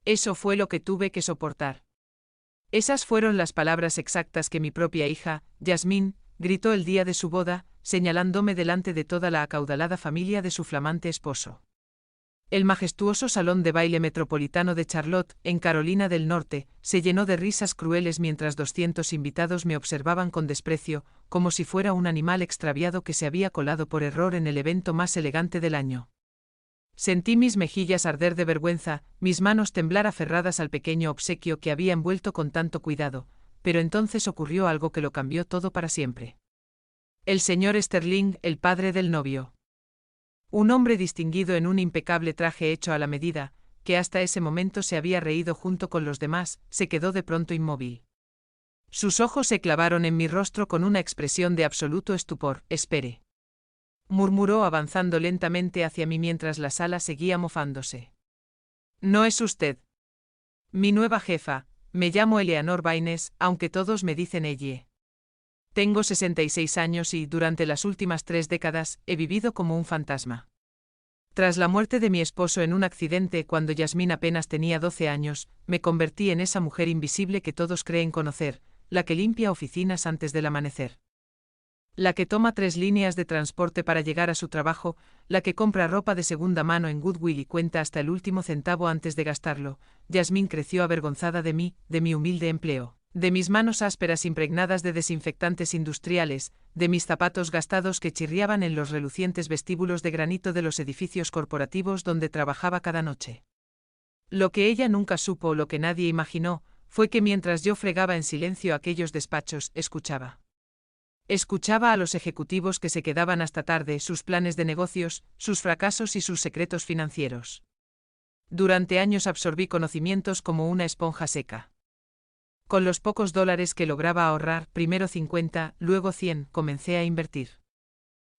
Eso fue lo que tuve que soportar. Esas fueron las palabras exactas que mi propia hija, Yasmín, gritó el día de su boda, señalándome delante de toda la acaudalada familia de su flamante esposo. El majestuoso salón de baile metropolitano de Charlotte, en Carolina del Norte, se llenó de risas crueles mientras 200 invitados me observaban con desprecio, como si fuera un animal extraviado que se había colado por error en el evento más elegante del año. Sentí mis mejillas arder de vergüenza, mis manos temblar aferradas al pequeño obsequio que había envuelto con tanto cuidado, pero entonces ocurrió algo que lo cambió todo para siempre. El señor Sterling, el padre del novio. Un hombre distinguido en un impecable traje hecho a la medida, que hasta ese momento se había reído junto con los demás, se quedó de pronto inmóvil. Sus ojos se clavaron en mi rostro con una expresión de absoluto estupor. «Espere», murmuró avanzando lentamente hacia mí mientras la sala seguía mofándose. «No es usted mi nueva jefa, me llamo Eleanor Baines, aunque todos me dicen Elle. Tengo 66 años y, durante las últimas 3 décadas, he vivido como un fantasma. Tras la muerte de mi esposo en un accidente cuando Yasmín apenas tenía 12 años, me convertí en esa mujer invisible que todos creen conocer, la que limpia oficinas antes del amanecer. La que toma 3 líneas de transporte para llegar a su trabajo, la que compra ropa de segunda mano en Goodwill y cuenta hasta el último centavo antes de gastarlo. Yasmín creció avergonzada de mí, de mi humilde empleo, de mis manos ásperas impregnadas de desinfectantes industriales, de mis zapatos gastados que chirriaban en los relucientes vestíbulos de granito de los edificios corporativos donde trabajaba cada noche. Lo que ella nunca supo o lo que nadie imaginó, fue que mientras yo fregaba en silencio aquellos despachos, escuchaba. Escuchaba a los ejecutivos que se quedaban hasta tarde, sus planes de negocios, sus fracasos y sus secretos financieros. Durante años absorbí conocimientos como una esponja seca. Con los pocos dólares que lograba ahorrar, primero 50, luego 100, comencé a invertir.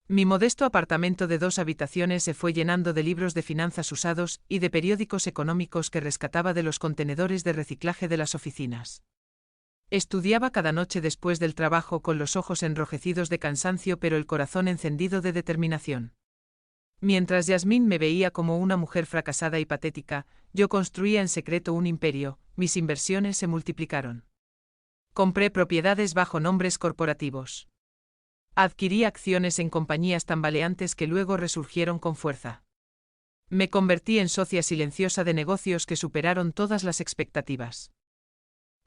Mi modesto apartamento de 2 habitaciones se fue llenando de libros de finanzas usados y de periódicos económicos que rescataba de los contenedores de reciclaje de las oficinas. Estudiaba cada noche después del trabajo con los ojos enrojecidos de cansancio pero el corazón encendido de determinación. Mientras Yasmín me veía como una mujer fracasada y patética, yo construía en secreto un imperio, mis inversiones se multiplicaron. Compré propiedades bajo nombres corporativos. Adquirí acciones en compañías tambaleantes que luego resurgieron con fuerza. Me convertí en socia silenciosa de negocios que superaron todas las expectativas.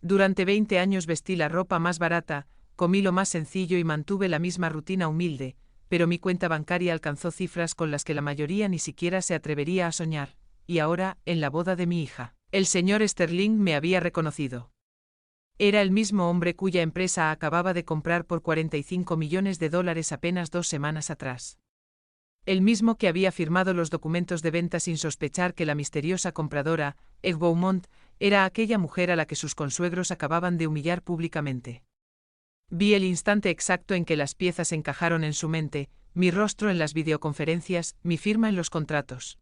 Durante 20 años vestí la ropa más barata, comí lo más sencillo y mantuve la misma rutina humilde, pero mi cuenta bancaria alcanzó cifras con las que la mayoría ni siquiera se atrevería a soñar, y ahora, en la boda de mi hija, el señor Sterling me había reconocido. Era el mismo hombre cuya empresa acababa de comprar por $45 millones apenas 2 semanas atrás. El mismo que había firmado los documentos de venta sin sospechar que la misteriosa compradora, Egg Beaumont, era aquella mujer a la que sus consuegros acababan de humillar públicamente. Vi el instante exacto en que las piezas encajaron en su mente, mi rostro en las videoconferencias, mi firma en los contratos.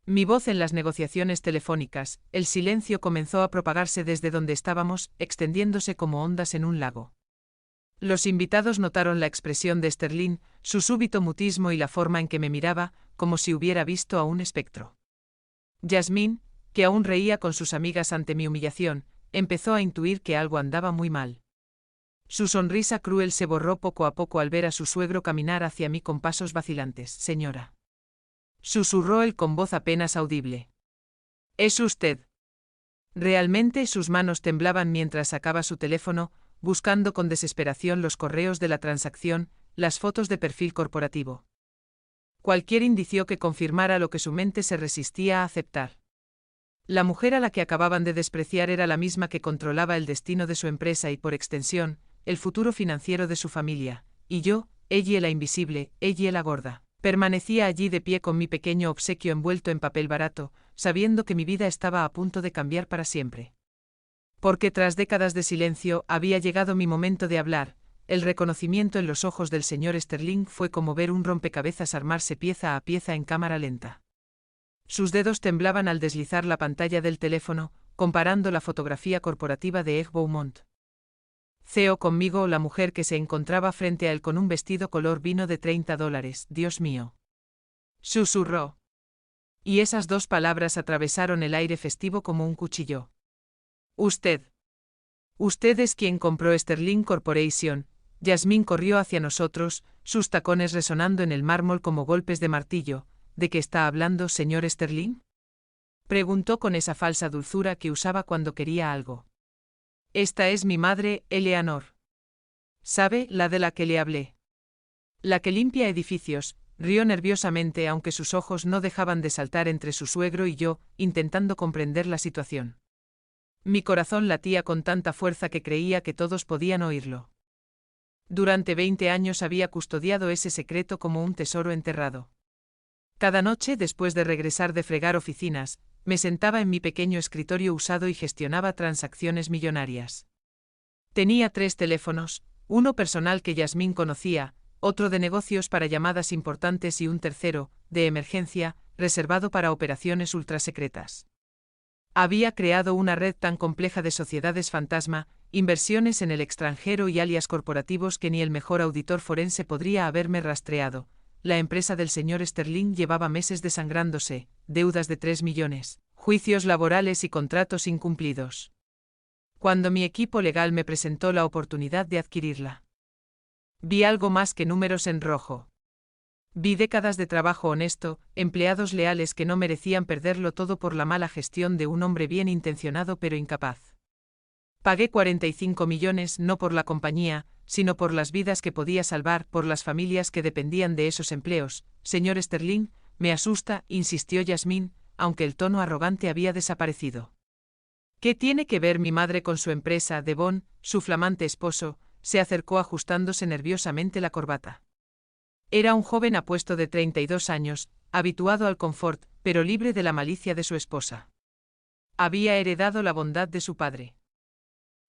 Mi voz en las negociaciones telefónicas, el silencio comenzó a propagarse desde donde estábamos, extendiéndose como ondas en un lago. Los invitados notaron la expresión de Sterling, su súbito mutismo y la forma en que me miraba, como si hubiera visto a un espectro. Yasmín, que aún reía con sus amigas ante mi humillación, empezó a intuir que algo andaba muy mal. Su sonrisa cruel se borró poco a poco al ver a su suegro caminar hacia mí con pasos vacilantes. «Señora», susurró él con voz apenas audible. «¿Es usted?» Realmente sus manos temblaban mientras sacaba su teléfono, buscando con desesperación los correos de la transacción, las fotos de perfil corporativo. Cualquier indicio que confirmara lo que su mente se resistía a aceptar. La mujer a la que acababan de despreciar era la misma que controlaba el destino de su empresa y, por extensión, el futuro financiero de su familia, y yo, ella la invisible, ella la gorda, permanecía allí de pie con mi pequeño obsequio envuelto en papel barato, sabiendo que mi vida estaba a punto de cambiar para siempre. Porque tras décadas de silencio había llegado mi momento de hablar. El reconocimiento en los ojos del señor Sterling fue como ver un rompecabezas armarse pieza a pieza en cámara lenta. Sus dedos temblaban al deslizar la pantalla del teléfono, comparando la fotografía corporativa de Egg Beaumont. CEO conmigo o la mujer que se encontraba frente a él con un vestido color vino de $30. Dios mío. Susurró. Y esas dos palabras atravesaron el aire festivo como un cuchillo. Usted. Usted es quien compró Sterling Corporation. Yasmín corrió hacia nosotros, sus tacones resonando en el mármol como golpes de martillo. ¿De qué está hablando, señor Sterling? Preguntó con esa falsa dulzura que usaba cuando quería algo. Esta es mi madre, Eleanor. ¿Sabe, la de la que le hablé? La que limpia edificios. Rió nerviosamente aunque sus ojos no dejaban de saltar entre su suegro y yo, intentando comprender la situación. Mi corazón latía con tanta fuerza que creía que todos podían oírlo. Durante 20 años había custodiado ese secreto como un tesoro enterrado. Cada noche, después de regresar de fregar oficinas, me sentaba en mi pequeño escritorio usado y gestionaba transacciones millonarias. Tenía 3 teléfonos, uno personal que Yasmín conocía, otro de negocios para llamadas importantes y un tercero, de emergencia, reservado para operaciones ultrasecretas. Había creado una red tan compleja de sociedades fantasma, inversiones en el extranjero y alias corporativos que ni el mejor auditor forense podría haberme rastreado. La empresa del señor Sterling llevaba meses desangrándose, deudas de 3 millones, juicios laborales y contratos incumplidos. Cuando mi equipo legal me presentó la oportunidad de adquirirla, vi algo más que números en rojo. Vi décadas de trabajo honesto, empleados leales que no merecían perderlo todo por la mala gestión de un hombre bien intencionado pero incapaz. Pagué 45 millones no por la compañía, sino por las vidas que podía salvar, por las familias que dependían de esos empleos. Señor Sterling, me asusta, insistió Yasmín, aunque el tono arrogante había desaparecido. ¿Qué tiene que ver mi madre con su empresa? Devon, su flamante esposo, se acercó ajustándose nerviosamente la corbata. Era un joven apuesto de 32 años, habituado al confort, pero libre de la malicia de su esposa. Había heredado la bondad de su padre,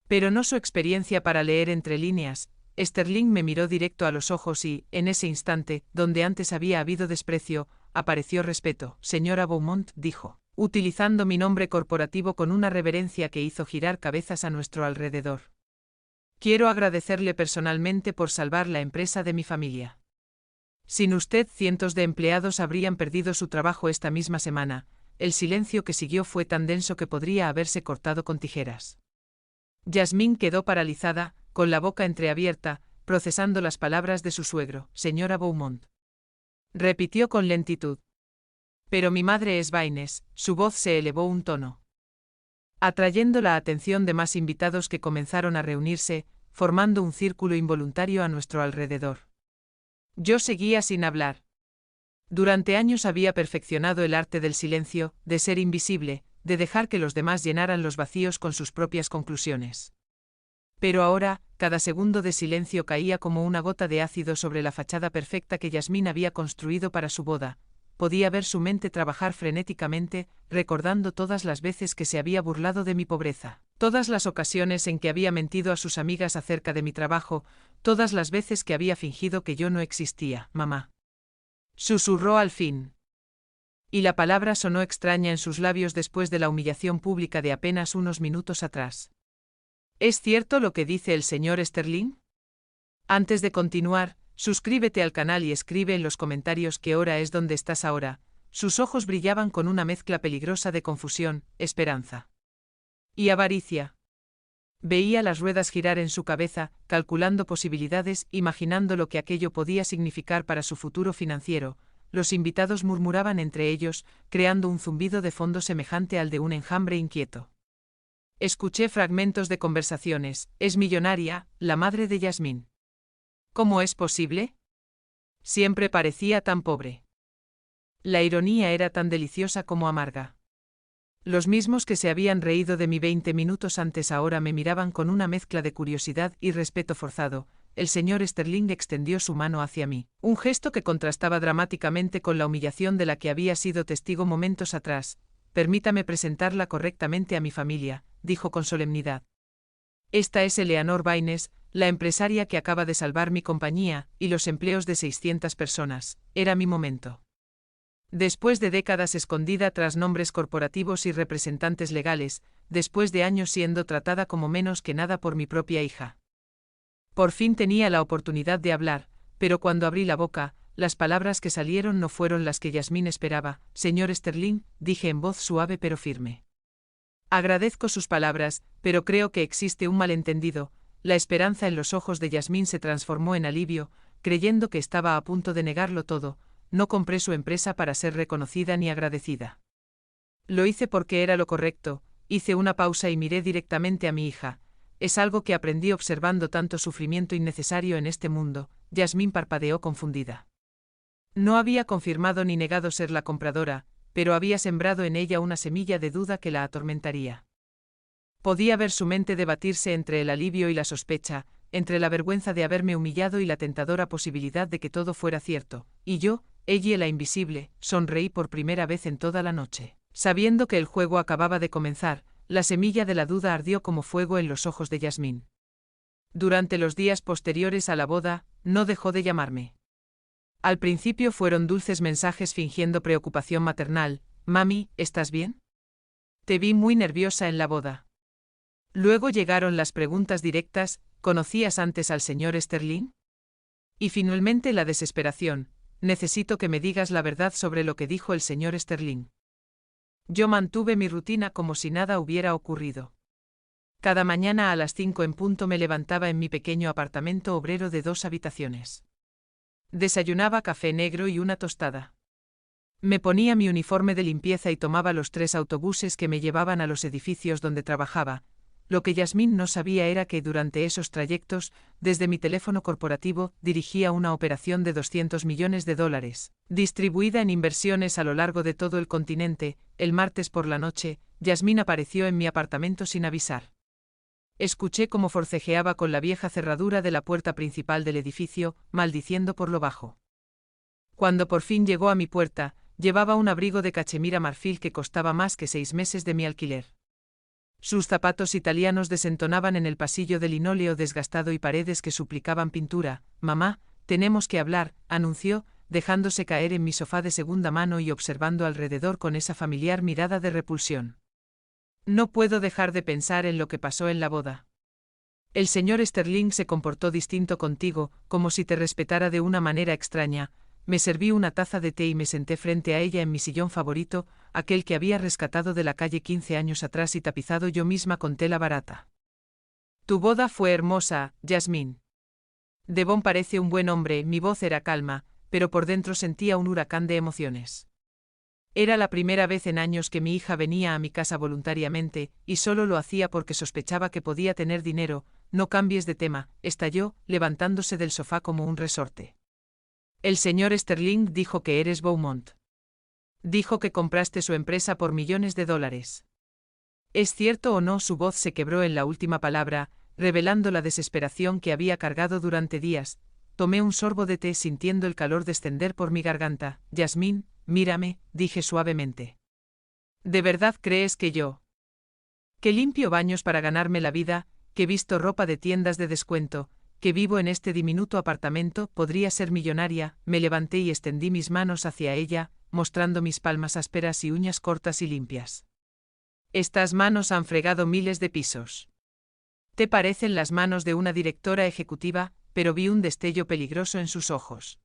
pero no su experiencia para leer entre líneas. Sterling me miró directo a los ojos y, en ese instante, donde antes había habido desprecio, apareció respeto. Señora Beaumont, dijo, utilizando mi nombre corporativo con una reverencia que hizo girar cabezas a nuestro alrededor. Quiero agradecerle personalmente por salvar la empresa de mi familia. Sin usted, cientos de empleados habrían perdido su trabajo esta misma semana. El silencio que siguió fue tan denso que podría haberse cortado con tijeras. Yasmín quedó paralizada, con la boca entreabierta, procesando las palabras de su suegro. Señora Beaumont, repitió con lentitud. Pero mi madre es Baines. Su voz se elevó un tono, atrayendo la atención de más invitados que comenzaron a reunirse, formando un círculo involuntario a nuestro alrededor. Yo seguía sin hablar. Durante años había perfeccionado el arte del silencio, de ser invisible, de dejar que los demás llenaran los vacíos con sus propias conclusiones. Pero ahora, cada segundo de silencio caía como una gota de ácido sobre la fachada perfecta que Yasmín había construido para su boda. Podía ver su mente trabajar frenéticamente, recordando todas las veces que se había burlado de mi pobreza, todas las ocasiones en que había mentido a sus amigas acerca de mi trabajo, todas las veces que había fingido que yo no existía. Mamá, susurró al fin. Y la palabra sonó extraña en sus labios después de la humillación pública de apenas unos minutos atrás. ¿Es cierto lo que dice el señor Sterling? Antes de continuar, suscríbete al canal y escribe en los comentarios qué hora es donde estás ahora. Sus ojos brillaban con una mezcla peligrosa de confusión, esperanza y avaricia. Veía las ruedas girar en su cabeza, calculando posibilidades, imaginando lo que aquello podía significar para su futuro financiero. Los invitados murmuraban entre ellos, creando un zumbido de fondo semejante al de un enjambre inquieto. Escuché fragmentos de conversaciones. Es millonaria, la madre de Yasmín. ¿Cómo es posible? Siempre parecía tan pobre. La ironía era tan deliciosa como amarga. Los mismos que se habían reído de mí 20 minutos antes ahora me miraban con una mezcla de curiosidad y respeto forzado. El señor Sterling extendió su mano hacia mí, un gesto que contrastaba dramáticamente con la humillación de la que había sido testigo momentos atrás. Permítame presentarla correctamente a mi familia, dijo con solemnidad. Esta es Eleanor Baines, la empresaria que acaba de salvar mi compañía y los empleos de 600 personas. Era mi momento. Después de décadas escondida tras nombres corporativos y representantes legales, después de años siendo tratada como menos que nada por mi propia hija. Por fin tenía la oportunidad de hablar, pero cuando abrí la boca, las palabras que salieron no fueron las que Yasmín esperaba. Señor Sterling, dije en voz suave pero firme. Agradezco sus palabras, pero creo que existe un malentendido. La esperanza en los ojos de Yasmín se transformó en alivio, creyendo que estaba a punto de negarlo todo. No compré su empresa para ser reconocida ni agradecida. Lo hice porque era lo correcto. Hice una pausa y miré directamente a mi hija. Es algo que aprendí observando tanto sufrimiento innecesario en este mundo. Yasmín parpadeó confundida. No había confirmado ni negado ser la compradora, pero había sembrado en ella una semilla de duda que la atormentaría. Podía ver su mente debatirse entre el alivio y la sospecha, entre la vergüenza de haberme humillado y la tentadora posibilidad de que todo fuera cierto, y yo, ella la invisible, sonreí por primera vez en toda la noche. Sabiendo que el juego acababa de comenzar, la semilla de la duda ardió como fuego en los ojos de Yasmín. Durante los días posteriores a la boda, no dejó de llamarme. Al principio fueron dulces mensajes fingiendo preocupación maternal. Mami, ¿estás bien? Te vi muy nerviosa en la boda. Luego llegaron las preguntas directas. ¿Conocías antes al señor Sterling? Y finalmente la desesperación. Necesito que me digas la verdad sobre lo que dijo el señor Sterling. Yo mantuve mi rutina como si nada hubiera ocurrido. Cada mañana a las 5 en punto me levantaba en mi pequeño apartamento obrero de 2 habitaciones. Desayunaba café negro y una tostada. Me ponía mi uniforme de limpieza y tomaba los 3 autobuses que me llevaban a los edificios donde trabajaba. Lo que Yasmín no sabía era que durante esos trayectos, desde mi teléfono corporativo, dirigía una operación de $200 millones, distribuida en inversiones a lo largo de todo el continente. El martes por la noche, Yasmín apareció en mi apartamento sin avisar. Escuché cómo forcejeaba con la vieja cerradura de la puerta principal del edificio, maldiciendo por lo bajo. Cuando por fin llegó a mi puerta, llevaba un abrigo de cachemira marfil que costaba más que 6 meses de mi alquiler. Sus zapatos italianos desentonaban en el pasillo de linóleo desgastado y paredes que suplicaban pintura. Mamá, tenemos que hablar, anunció, dejándose caer en mi sofá de segunda mano y observando alrededor con esa familiar mirada de repulsión. No puedo dejar de pensar en lo que pasó en la boda. El señor Sterling se comportó distinto contigo, como si te respetara de una manera extraña. Me serví una taza de té y me senté frente a ella en mi sillón favorito, aquel que había rescatado de la calle 15 años atrás y tapizado yo misma con tela barata. Tu boda fue hermosa, Yasmín. Devon parece un buen hombre. Mi voz era calma, pero por dentro sentía un huracán de emociones. Era la primera vez en años que mi hija venía a mi casa voluntariamente, y solo lo hacía porque sospechaba que podía tener dinero. No cambies de tema, estalló, levantándose del sofá como un resorte. El señor Sterling dijo que eres Beaumont. Dijo que compraste su empresa por $millones. ¿Es cierto o no? Su voz se quebró en la última palabra, revelando la desesperación que había cargado durante días. Tomé un sorbo de té sintiendo el calor descender por mi garganta. Yasmín, mírame, dije suavemente. ¿De verdad crees que yo? Que limpio baños para ganarme la vida, que visto ropa de tiendas de descuento, que vivo en este diminuto apartamento, podría ser millonaria. Me levanté y extendí mis manos hacia ella, mostrando mis palmas ásperas y uñas cortas y limpias. Estas manos han fregado miles de pisos. Te parecen las manos de una directora ejecutiva, pero vi un destello peligroso en sus ojos.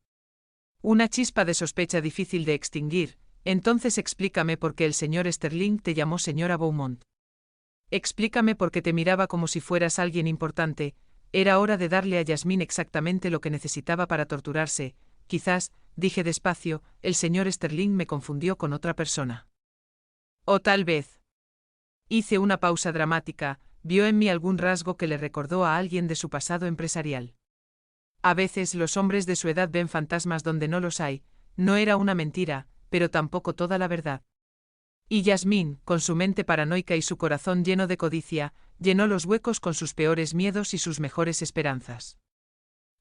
Una chispa de sospecha difícil de extinguir. Entonces explícame por qué el señor Sterling te llamó señora Beaumont. Explícame por qué te miraba como si fueras alguien importante. Era hora de darle a Yasmín exactamente lo que necesitaba para torturarse. Quizás, dije despacio, el señor Sterling me confundió con otra persona. O tal vez. Hice una pausa dramática. Vio en mí algún rasgo que le recordó a alguien de su pasado empresarial. A veces los hombres de su edad ven fantasmas donde no los hay. No era una mentira, pero tampoco toda la verdad. Y Yasmín, con su mente paranoica y su corazón lleno de codicia, llenó los huecos con sus peores miedos y sus mejores esperanzas.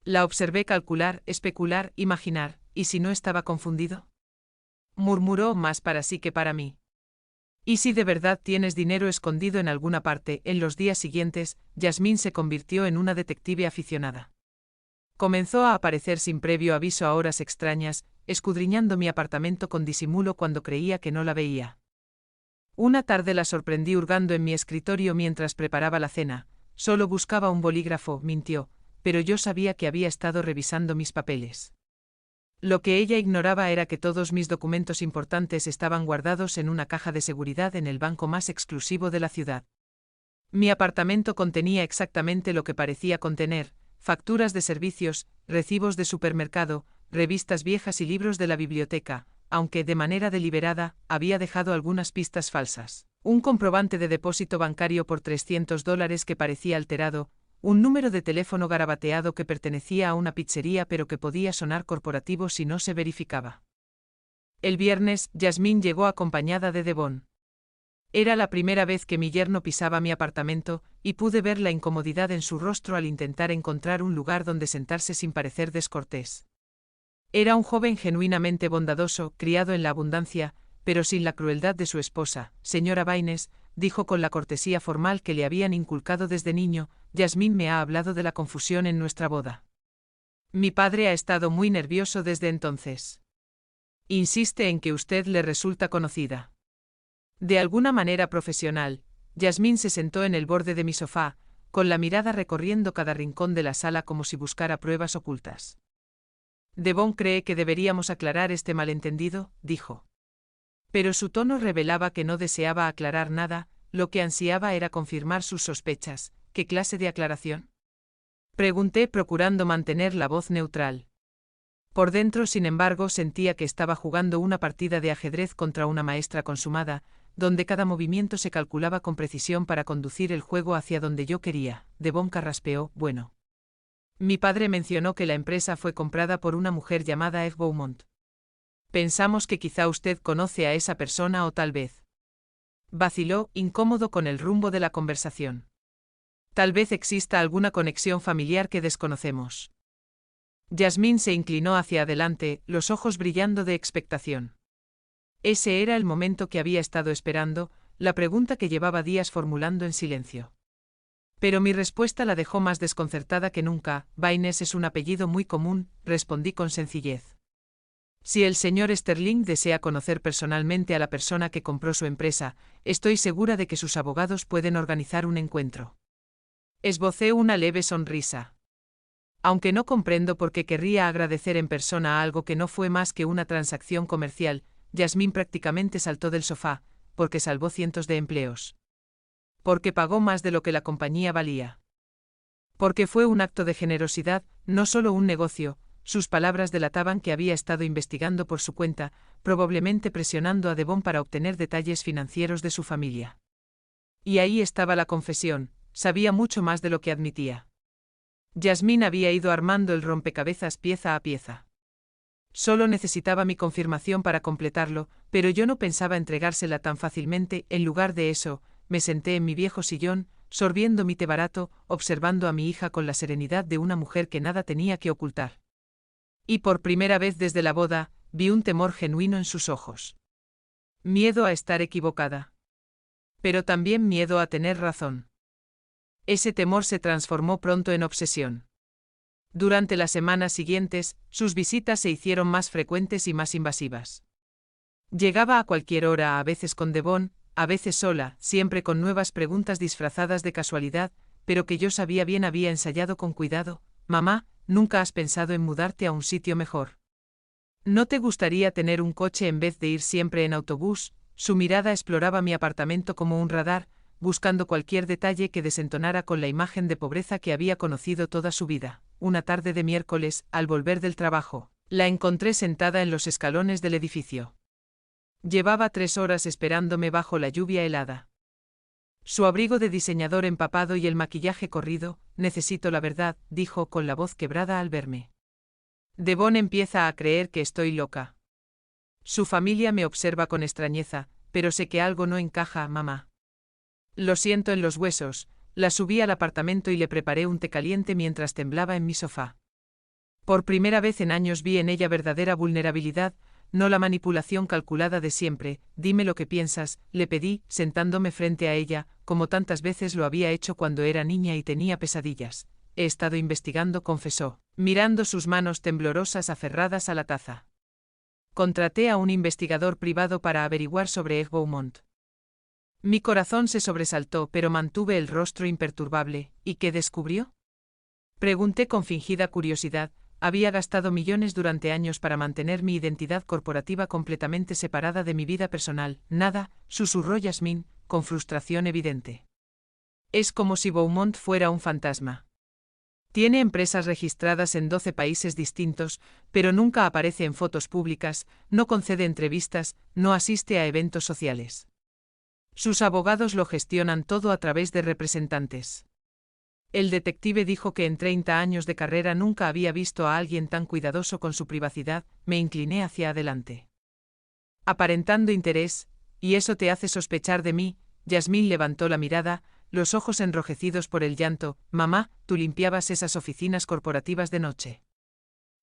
La observé calcular, especular, imaginar, ¿y si no estaba confundido? Murmuró más para sí que para mí. ¿Y si de verdad tienes dinero escondido en alguna parte? En los días siguientes, Yasmín se convirtió en una detective aficionada. Comenzó a aparecer sin previo aviso a horas extrañas, escudriñando mi apartamento con disimulo cuando creía que no la veía. Una tarde la sorprendí hurgando en mi escritorio mientras preparaba la cena. Solo buscaba un bolígrafo, mintió, pero yo sabía que había estado revisando mis papeles. Lo que ella ignoraba era que todos mis documentos importantes estaban guardados en una caja de seguridad en el banco más exclusivo de la ciudad. Mi apartamento contenía exactamente lo que parecía contener: facturas de servicios, recibos de supermercado, revistas viejas y libros de la biblioteca, aunque, de manera deliberada, había dejado algunas pistas falsas. Un comprobante de depósito bancario por $300 que parecía alterado, un número de teléfono garabateado que pertenecía a una pizzería pero que podía sonar corporativo si no se verificaba. El viernes, Yasmín llegó acompañada de Devon. Era la primera vez que mi yerno pisaba mi apartamento, y pude ver la incomodidad en su rostro al intentar encontrar un lugar donde sentarse sin parecer descortés. Era un joven genuinamente bondadoso, criado en la abundancia, pero sin la crueldad de su esposa. Señora Baines, dijo con la cortesía formal que le habían inculcado desde niño, Yasmín me ha hablado de la confusión en nuestra boda. Mi padre ha estado muy nervioso desde entonces. Insiste en que usted le resulta conocida. De alguna manera profesional, Yasmín se sentó en el borde de mi sofá, con la mirada recorriendo cada rincón de la sala como si buscara pruebas ocultas. Devon cree que deberíamos aclarar este malentendido, dijo. Pero su tono revelaba que no deseaba aclarar nada, lo que ansiaba era confirmar sus sospechas. ¿Qué clase de aclaración?, pregunté, procurando mantener la voz neutral. Por dentro, sin embargo, sentía que estaba jugando una partida de ajedrez contra una maestra consumada, donde cada movimiento se calculaba con precisión para conducir el juego hacia donde yo quería. Devon carraspeó: bueno. Mi padre mencionó que la empresa fue comprada por una mujer llamada Eve Beaumont. Pensamos que quizá usted conoce a esa persona o tal vez. Vaciló, incómodo con el rumbo de la conversación. Tal vez exista alguna conexión familiar que desconocemos. Yasmín se inclinó hacia adelante, los ojos brillando de expectación. Ese era el momento que había estado esperando, la pregunta que llevaba días formulando en silencio. Pero mi respuesta la dejó más desconcertada que nunca. Baines es un apellido muy común, respondí con sencillez. Si el señor Sterling desea conocer personalmente a la persona que compró su empresa, estoy segura de que sus abogados pueden organizar un encuentro. Esbocé una leve sonrisa. Aunque no comprendo por qué querría agradecer en persona algo que no fue más que una transacción comercial, Yasmín prácticamente saltó del sofá, porque salvó cientos de empleos. Porque pagó más de lo que la compañía valía. Porque fue un acto de generosidad, no solo un negocio. Sus palabras delataban que había estado investigando por su cuenta, probablemente presionando a Devon para obtener detalles financieros de su familia. Y ahí estaba la confesión: sabía mucho más de lo que admitía. Yasmín había ido armando el rompecabezas pieza a pieza. Solo necesitaba mi confirmación para completarlo, pero yo no pensaba entregársela tan fácilmente. En lugar de eso, me senté en mi viejo sillón, sorbiendo mi té barato, observando a mi hija con la serenidad de una mujer que nada tenía que ocultar. Y por primera vez desde la boda, vi un temor genuino en sus ojos. Miedo a estar equivocada. Pero también miedo a tener razón. Ese temor se transformó pronto en obsesión. Durante las semanas siguientes, sus visitas se hicieron más frecuentes y más invasivas. Llegaba a cualquier hora, a veces con Devon, a veces sola, siempre con nuevas preguntas disfrazadas de casualidad, pero que yo sabía bien había ensayado con cuidado. Mamá, ¿nunca has pensado en mudarte a un sitio mejor? ¿No te gustaría tener un coche en vez de ir siempre en autobús? Su mirada exploraba mi apartamento como un radar, buscando cualquier detalle que desentonara con la imagen de pobreza que había conocido toda su vida. Una tarde de miércoles, al volver del trabajo, la encontré sentada en los escalones del edificio. Llevaba 3 horas esperándome bajo la lluvia helada. Su abrigo de diseñador empapado y el maquillaje corrido. Necesito la verdad, dijo con la voz quebrada al verme. Devon empieza a creer que estoy loca. Su familia me observa con extrañeza, pero sé que algo no encaja, mamá. Lo siento en los huesos. La subí al apartamento y le preparé un té caliente mientras temblaba en mi sofá. Por primera vez en años vi en ella verdadera vulnerabilidad, no la manipulación calculada de siempre. Dime lo que piensas, le pedí, sentándome frente a ella, como tantas veces lo había hecho cuando era niña y tenía pesadillas. He estado investigando, confesó, mirando sus manos temblorosas aferradas a la taza. Contraté a un investigador privado para averiguar sobre Eve Beaumont. Mi corazón se sobresaltó, pero mantuve el rostro imperturbable. ¿Y qué descubrió?, pregunté con fingida curiosidad, había gastado millones durante años para mantener mi identidad corporativa completamente separada de mi vida personal. Nada, susurró Yasmín, con frustración evidente. Es como si Beaumont fuera un fantasma. Tiene empresas registradas en 12 países distintos, pero nunca aparece en fotos públicas, no concede entrevistas, no asiste a eventos sociales. Sus abogados lo gestionan todo a través de representantes. El detective dijo que en 30 años de carrera nunca había visto a alguien tan cuidadoso con su privacidad. Me incliné hacia adelante. Aparentando interés, ¿y eso te hace sospechar de mí? Yasmín levantó la mirada, los ojos enrojecidos por el llanto. Mamá, tú limpiabas esas oficinas corporativas de noche.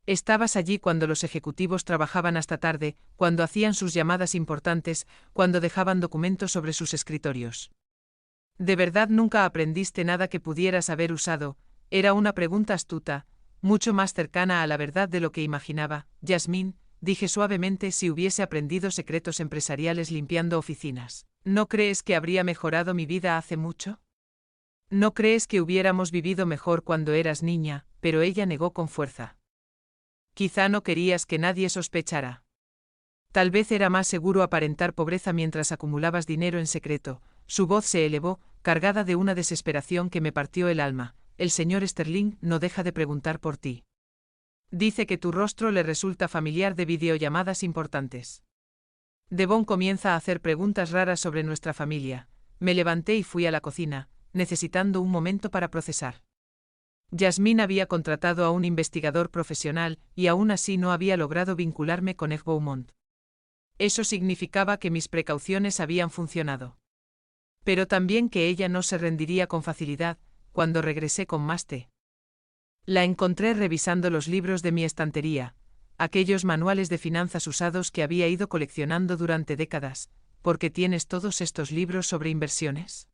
Estabas allí cuando los ejecutivos trabajaban hasta tarde, cuando hacían sus llamadas importantes, cuando dejaban documentos sobre sus escritorios. ¿De verdad nunca aprendiste nada que pudieras haber usado? Era una pregunta astuta, mucho más cercana a la verdad de lo que imaginaba. Yasmín, dije suavemente, si hubiese aprendido secretos empresariales limpiando oficinas, ¿no crees que habría mejorado mi vida hace mucho? ¿No crees que hubiéramos vivido mejor cuando eras niña? Pero ella negó con fuerza. Quizá no querías que nadie sospechara. Tal vez era más seguro aparentar pobreza mientras acumulabas dinero en secreto. Su voz se elevó, cargada de una desesperación que me partió el alma. El señor Sterling no deja de preguntar por ti. Dice que tu rostro le resulta familiar de videollamadas importantes. Devon comienza a hacer preguntas raras sobre nuestra familia. Me levanté y fui a la cocina, necesitando un momento para procesar. Yasmín había contratado a un investigador profesional y aún así no había logrado vincularme con Ed Beaumont. Eso significaba que mis precauciones habían funcionado. Pero también que ella no se rendiría con facilidad. Cuando regresé con más té, la encontré revisando los libros de mi estantería, aquellos manuales de finanzas usados que había ido coleccionando durante décadas. ¿Por qué tienes todos estos libros sobre inversiones?,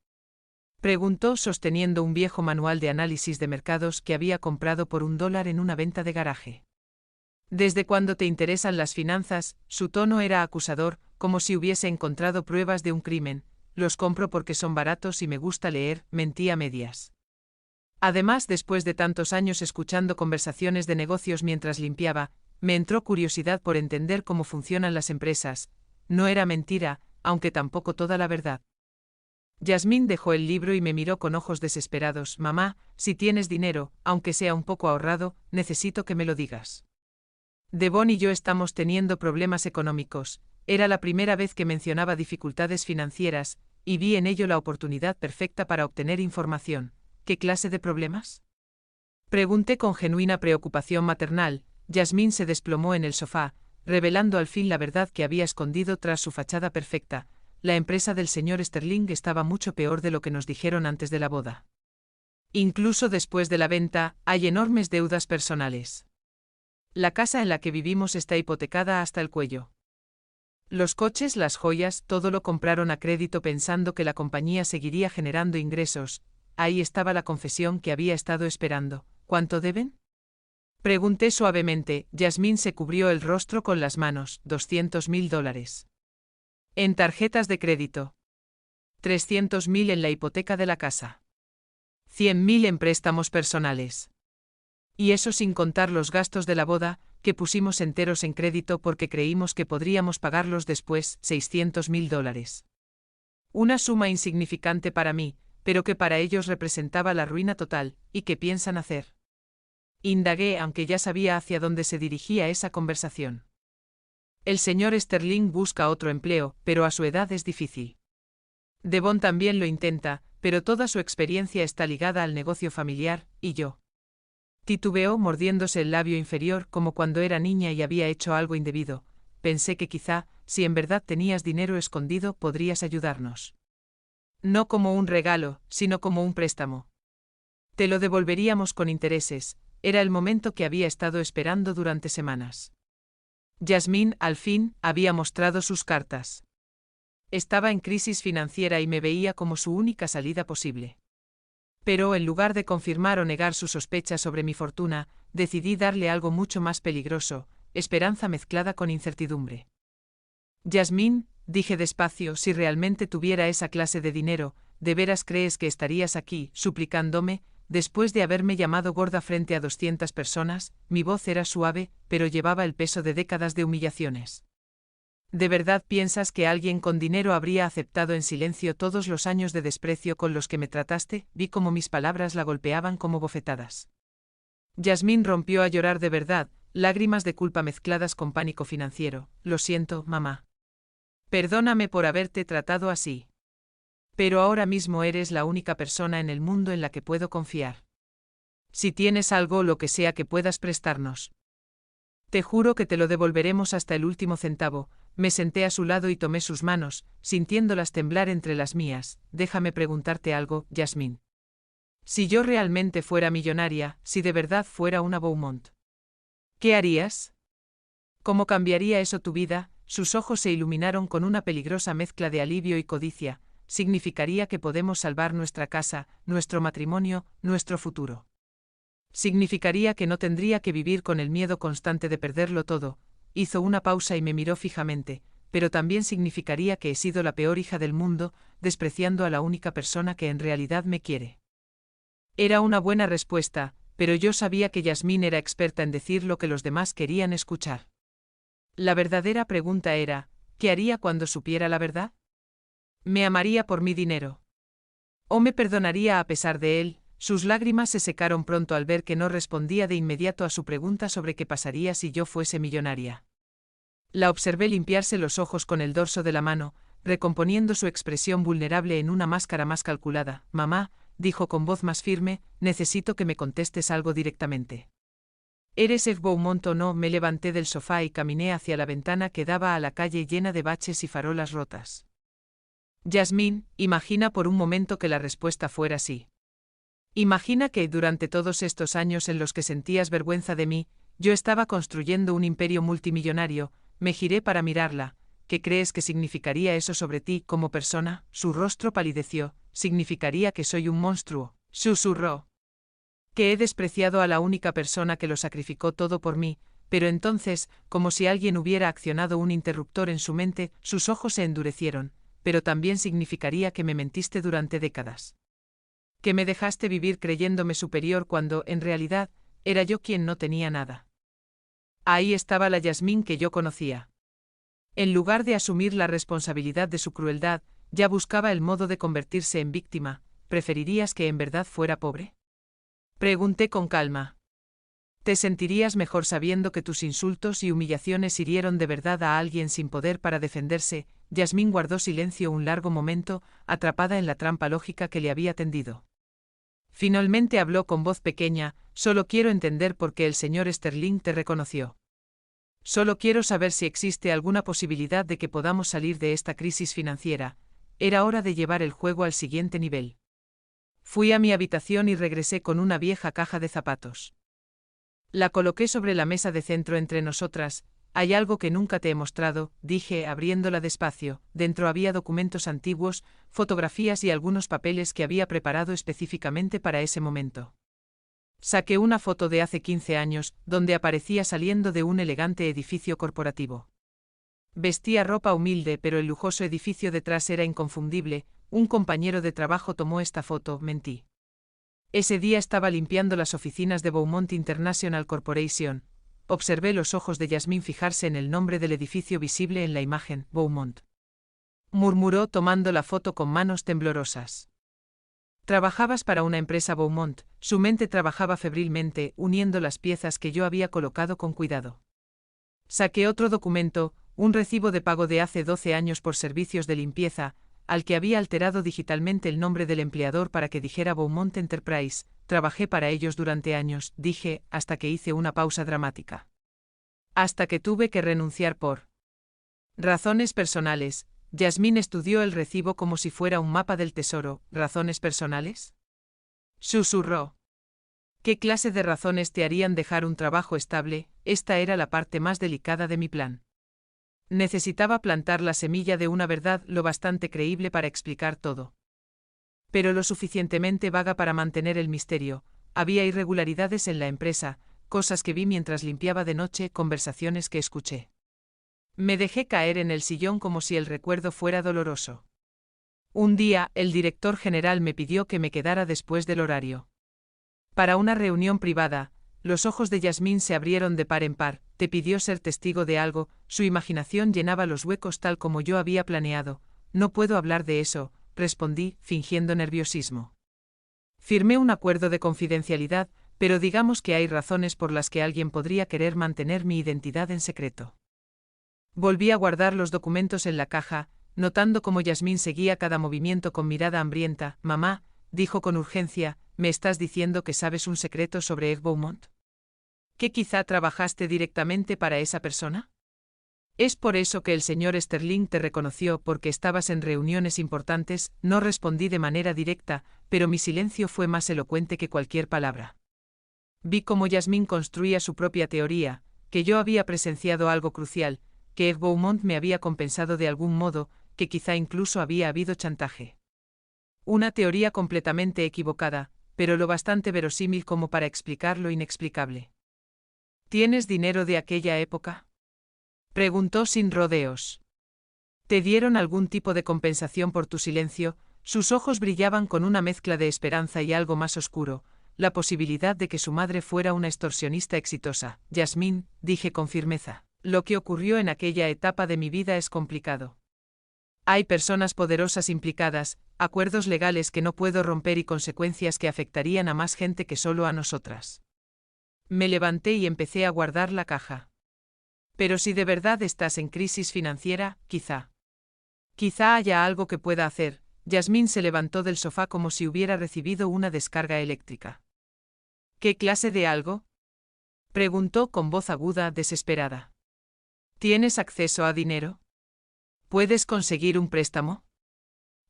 preguntó sosteniendo un viejo manual de análisis de mercados que había comprado por $1 en una venta de garaje. ¿Desde cuándo te interesan las finanzas? Su tono era acusador, como si hubiese encontrado pruebas de un crimen. Los compro porque son baratos y me gusta leer, mentí a medias. Además, después de tantos años escuchando conversaciones de negocios mientras limpiaba, me entró curiosidad por entender cómo funcionan las empresas. No era mentira, aunque tampoco toda la verdad. Yasmín dejó el libro y me miró con ojos desesperados. Mamá, si tienes dinero, aunque sea un poco ahorrado, necesito que me lo digas. Devon y yo estamos teniendo problemas económicos. Era la primera vez que mencionaba dificultades financieras, y vi en ello la oportunidad perfecta para obtener información. ¿Qué clase de problemas?, pregunté con genuina preocupación maternal. Yasmín se desplomó en el sofá, revelando al fin la verdad que había escondido tras su fachada perfecta. La empresa del señor Sterling estaba mucho peor de lo que nos dijeron antes de la boda. Incluso después de la venta, hay enormes deudas personales. La casa en la que vivimos está hipotecada hasta el cuello. Los coches, las joyas, todo lo compraron a crédito pensando que la compañía seguiría generando ingresos. Ahí estaba la confesión que había estado esperando. ¿Cuánto deben?, pregunté suavemente. Yasmín se cubrió el rostro con las manos. $200.000. En tarjetas de crédito. 300.000 en la hipoteca de la casa. 100.000 en préstamos personales. Y eso sin contar los gastos de la boda, que pusimos enteros en crédito porque creímos que podríamos pagarlos después. $600.000. Una suma insignificante para mí, pero que para ellos representaba la ruina total. ¿Y qué piensan hacer?, indagué, aunque ya sabía hacia dónde se dirigía esa conversación. El señor Sterling busca otro empleo, pero a su edad es difícil. Devon también lo intenta, pero toda su experiencia está ligada al negocio familiar. ¿Y yo?, titubeó mordiéndose el labio inferior como cuando era niña y había hecho algo indebido. Pensé que quizá, si en verdad tenías dinero escondido, podrías ayudarnos. No como un regalo, sino como un préstamo. Te lo devolveríamos con intereses. Era el momento que había estado esperando durante semanas. Yasmín, al fin, había mostrado sus cartas. Estaba en crisis financiera y me veía como su única salida posible. Pero en lugar de confirmar o negar su sospecha sobre mi fortuna, decidí darle algo mucho más peligroso: esperanza mezclada con incertidumbre. Yasmín, dije despacio, si realmente tuviera esa clase de dinero, ¿de veras crees que estarías aquí, suplicándome? después de haberme llamado gorda frente a 200 personas, mi voz era suave, pero llevaba el peso de décadas de humillaciones. ¿De verdad piensas que alguien con dinero habría aceptado en silencio todos los años de desprecio con los que me trataste? Vi cómo mis palabras la golpeaban como bofetadas. Yasmín rompió a llorar de verdad, lágrimas de culpa mezcladas con pánico financiero. Lo siento, mamá. Perdóname por haberte tratado así. Pero ahora mismo eres la única persona en el mundo en la que puedo confiar. Si tienes algo o lo que sea que puedas prestarnos, te juro que te lo devolveremos hasta el último centavo. Me senté a su lado y tomé sus manos, sintiéndolas temblar entre las mías. Déjame preguntarte algo, Yasmín. Si yo realmente fuera millonaria, si de verdad fuera una Beaumont, ¿qué harías? ¿Cómo cambiaría eso tu vida? Sus ojos se iluminaron con una peligrosa mezcla de alivio y codicia. Significaría que podemos salvar nuestra casa, nuestro matrimonio, nuestro futuro. Significaría que no tendría que vivir con el miedo constante de perderlo todo. Hizo una pausa y me miró fijamente, pero también significaría que he sido la peor hija del mundo, despreciando a la única persona que en realidad me quiere. Era una buena respuesta, pero yo sabía que Yasmín era experta en decir lo que los demás querían escuchar. La verdadera pregunta era, ¿qué haría cuando supiera la verdad? ¿Me amaría por mi dinero? ¿O me perdonaría a pesar de él? Sus lágrimas se secaron pronto al ver que no respondía de inmediato a su pregunta sobre qué pasaría si yo fuese millonaria. La observé limpiarse los ojos con el dorso de la mano, recomponiendo su expresión vulnerable en una máscara más calculada. Mamá, dijo con voz más firme, necesito que me contestes algo directamente. ¿Eres F. Beaumont o no? Me levanté del sofá y caminé hacia la ventana que daba a la calle llena de baches y farolas rotas. Yasmín, imagina por un momento que la respuesta fuera sí. Imagina que, durante todos estos años en los que sentías vergüenza de mí, yo estaba construyendo un imperio multimillonario. Me giré para mirarla. ¿Qué crees que significaría eso sobre ti como persona? Su rostro palideció. Significaría que soy un monstruo, susurró. Que he despreciado a la única persona que lo sacrificó todo por mí, pero entonces, como si alguien hubiera accionado un interruptor en su mente, sus ojos se endurecieron, pero también significaría que me mentiste durante décadas. Que me dejaste vivir creyéndome superior cuando, en realidad, era yo quien no tenía nada. Ahí estaba la Yasmín que yo conocía. En lugar de asumir la responsabilidad de su crueldad, ya buscaba el modo de convertirse en víctima. ¿Preferirías que en verdad fuera pobre? Pregunté con calma. ¿Te sentirías mejor sabiendo que tus insultos y humillaciones hirieron de verdad a alguien sin poder para defenderse? Yasmín guardó silencio un largo momento, atrapada en la trampa lógica que le había tendido. Finalmente habló con voz pequeña, solo quiero entender por qué el señor Sterling te reconoció. Solo quiero saber si existe alguna posibilidad de que podamos salir de esta crisis financiera. Era hora de llevar el juego al siguiente nivel. Fui a mi habitación y regresé con una vieja caja de zapatos. La coloqué sobre la mesa de centro entre nosotras. Hay algo que nunca te he mostrado, dije, abriéndola despacio. Dentro había documentos antiguos, fotografías y algunos papeles que había preparado específicamente para ese momento. Saqué una foto de hace 15 años, donde aparecía saliendo de un elegante edificio corporativo. Vestía ropa humilde, pero el lujoso edificio detrás era inconfundible. Un compañero de trabajo tomó esta foto, mentí. Ese día estaba limpiando las oficinas de Beaumont International Corporation. Observé los ojos de Yasmín fijarse en el nombre del edificio visible en la imagen, Beaumont. Murmuró tomando la foto con manos temblorosas. Trabajabas para una empresa Beaumont. Su mente trabajaba febrilmente, uniendo las piezas que yo había colocado con cuidado. Saqué otro documento, un recibo de pago de hace 12 años por servicios de limpieza, al que había alterado digitalmente el nombre del empleador para que dijera Beaumont Enterprise. Trabajé para ellos durante años, dije, hasta que hice una pausa dramática. Hasta que tuve que renunciar por razones personales. Yasmín estudió el recibo como si fuera un mapa del tesoro. ¿Razones personales? Susurró. ¿Qué clase de razones te harían dejar un trabajo estable? Esta era la parte más delicada de mi plan. Necesitaba plantar la semilla de una verdad lo bastante creíble para explicar todo. Pero lo suficientemente vaga para mantener el misterio. Había irregularidades en la empresa, cosas que vi mientras limpiaba de noche, conversaciones que escuché. Me dejé caer en el sillón como si el recuerdo fuera doloroso. Un día, el director general me pidió que me quedara después del horario. Para una reunión privada, los ojos de Yasmín se abrieron de par en par, te pidió ser testigo de algo, su imaginación llenaba los huecos tal como yo había planeado. No puedo hablar de eso, respondí, fingiendo nerviosismo. Firmé un acuerdo de confidencialidad, pero digamos que hay razones por las que alguien podría querer mantener mi identidad en secreto. Volví a guardar los documentos en la caja, notando cómo Yasmín seguía cada movimiento con mirada hambrienta. Mamá, dijo con urgencia, ¿me estás diciendo que sabes un secreto sobre Ed Beaumont? ¿Que quizá trabajaste directamente para esa persona? ¿Es por eso que el señor Sterling te reconoció porque estabas en reuniones importantes? No respondí de manera directa, pero mi silencio fue más elocuente que cualquier palabra. Vi cómo Yasmín construía su propia teoría, que yo había presenciado algo crucial, que Ed Beaumont me había compensado de algún modo, que quizá incluso había habido chantaje. Una teoría completamente equivocada, pero lo bastante verosímil como para explicar lo inexplicable. ¿Tienes dinero de aquella época? Preguntó sin rodeos. ¿Te dieron algún tipo de compensación por tu silencio? Sus ojos brillaban con una mezcla de esperanza y algo más oscuro, la posibilidad de que su madre fuera una extorsionista exitosa. Yasmín, dije con firmeza, lo que ocurrió en aquella etapa de mi vida es complicado. Hay personas poderosas implicadas, acuerdos legales que no puedo romper y consecuencias que afectarían a más gente que solo a nosotras. Me levanté y empecé a guardar la caja. Pero si de verdad estás en crisis financiera, quizá haya algo que pueda hacer. Yasmín se levantó del sofá como si hubiera recibido una descarga eléctrica. ¿Qué clase de algo? Preguntó con voz aguda, desesperada. ¿Tienes acceso a dinero? ¿Puedes conseguir un préstamo?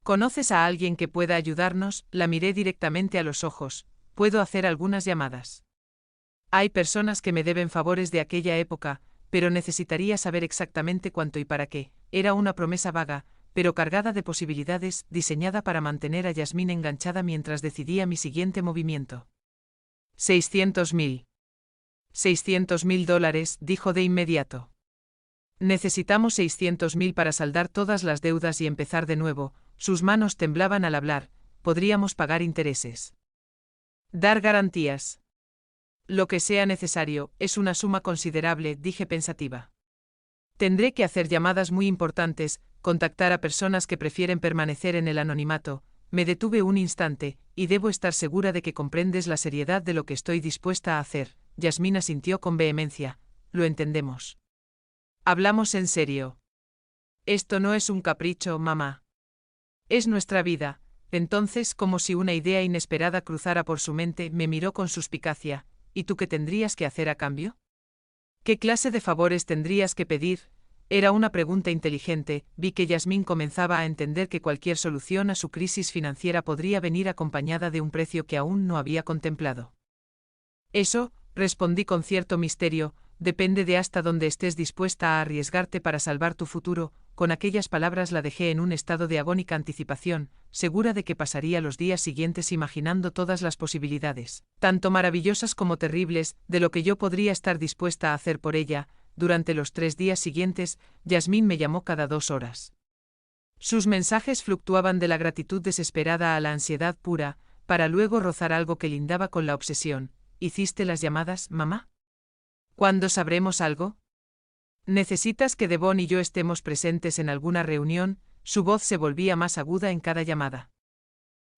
¿Conoces a alguien que pueda ayudarnos? La miré directamente a los ojos. Puedo hacer algunas llamadas. Hay personas que me deben favores de aquella época, pero necesitaría saber exactamente cuánto y para qué. Era una promesa vaga, pero cargada de posibilidades, diseñada para mantener a Yasmín enganchada mientras decidía mi siguiente movimiento. 600.000. $600.000, dijo de inmediato. Necesitamos 600.000 para saldar todas las deudas y empezar de nuevo. Sus manos temblaban al hablar. Podríamos pagar intereses. Dar garantías. Lo que sea necesario, es una suma considerable, dije pensativa. Tendré que hacer llamadas muy importantes, contactar a personas que prefieren permanecer en el anonimato. Me detuve un instante, y debo estar segura de que comprendes la seriedad de lo que estoy dispuesta a hacer. Yasmín asintió con vehemencia. Lo entendemos. Hablamos en serio. Esto no es un capricho, mamá. Es nuestra vida. Entonces, como si una idea inesperada cruzara por su mente, me miró con suspicacia. ¿Y tú qué tendrías que hacer a cambio? ¿Qué clase de favores tendrías que pedir? Era una pregunta inteligente. Vi que Yasmín comenzaba a entender que cualquier solución a su crisis financiera podría venir acompañada de un precio que aún no había contemplado. Eso, respondí con cierto misterio, depende de hasta dónde estés dispuesta a arriesgarte para salvar tu futuro. Con aquellas palabras la dejé en un estado de agónica anticipación, segura de que pasaría los días siguientes imaginando todas las posibilidades, tanto maravillosas como terribles, de lo que yo podría estar dispuesta a hacer por ella. Durante los 3 días siguientes, Yasmín me llamó cada 2 horas. Sus mensajes fluctuaban de la gratitud desesperada a la ansiedad pura, para luego rozar algo que lindaba con la obsesión. ¿Hiciste las llamadas, mamá? ¿Cuándo sabremos algo? ¿Necesitas que Devon y yo estemos presentes en alguna reunión? Su voz se volvía más aguda en cada llamada.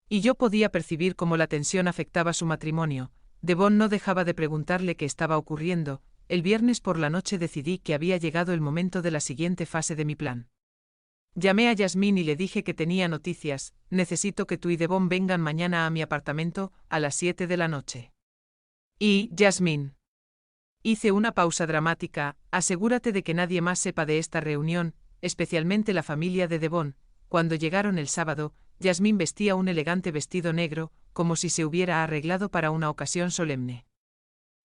Y yo podía percibir cómo la tensión afectaba su matrimonio. Devon no dejaba de preguntarle qué estaba ocurriendo. El viernes por la noche decidí que había llegado el momento de la siguiente fase de mi plan. Llamé a Yasmín y le dije que tenía noticias. Necesito que tú y Devon vengan mañana a mi apartamento, a las 7 de la noche. Y, Yasmín. Hice una pausa dramática. Asegúrate de que nadie más sepa de esta reunión, especialmente la familia de Devon. Cuando llegaron el sábado, Yasmín vestía un elegante vestido negro, como si se hubiera arreglado para una ocasión solemne.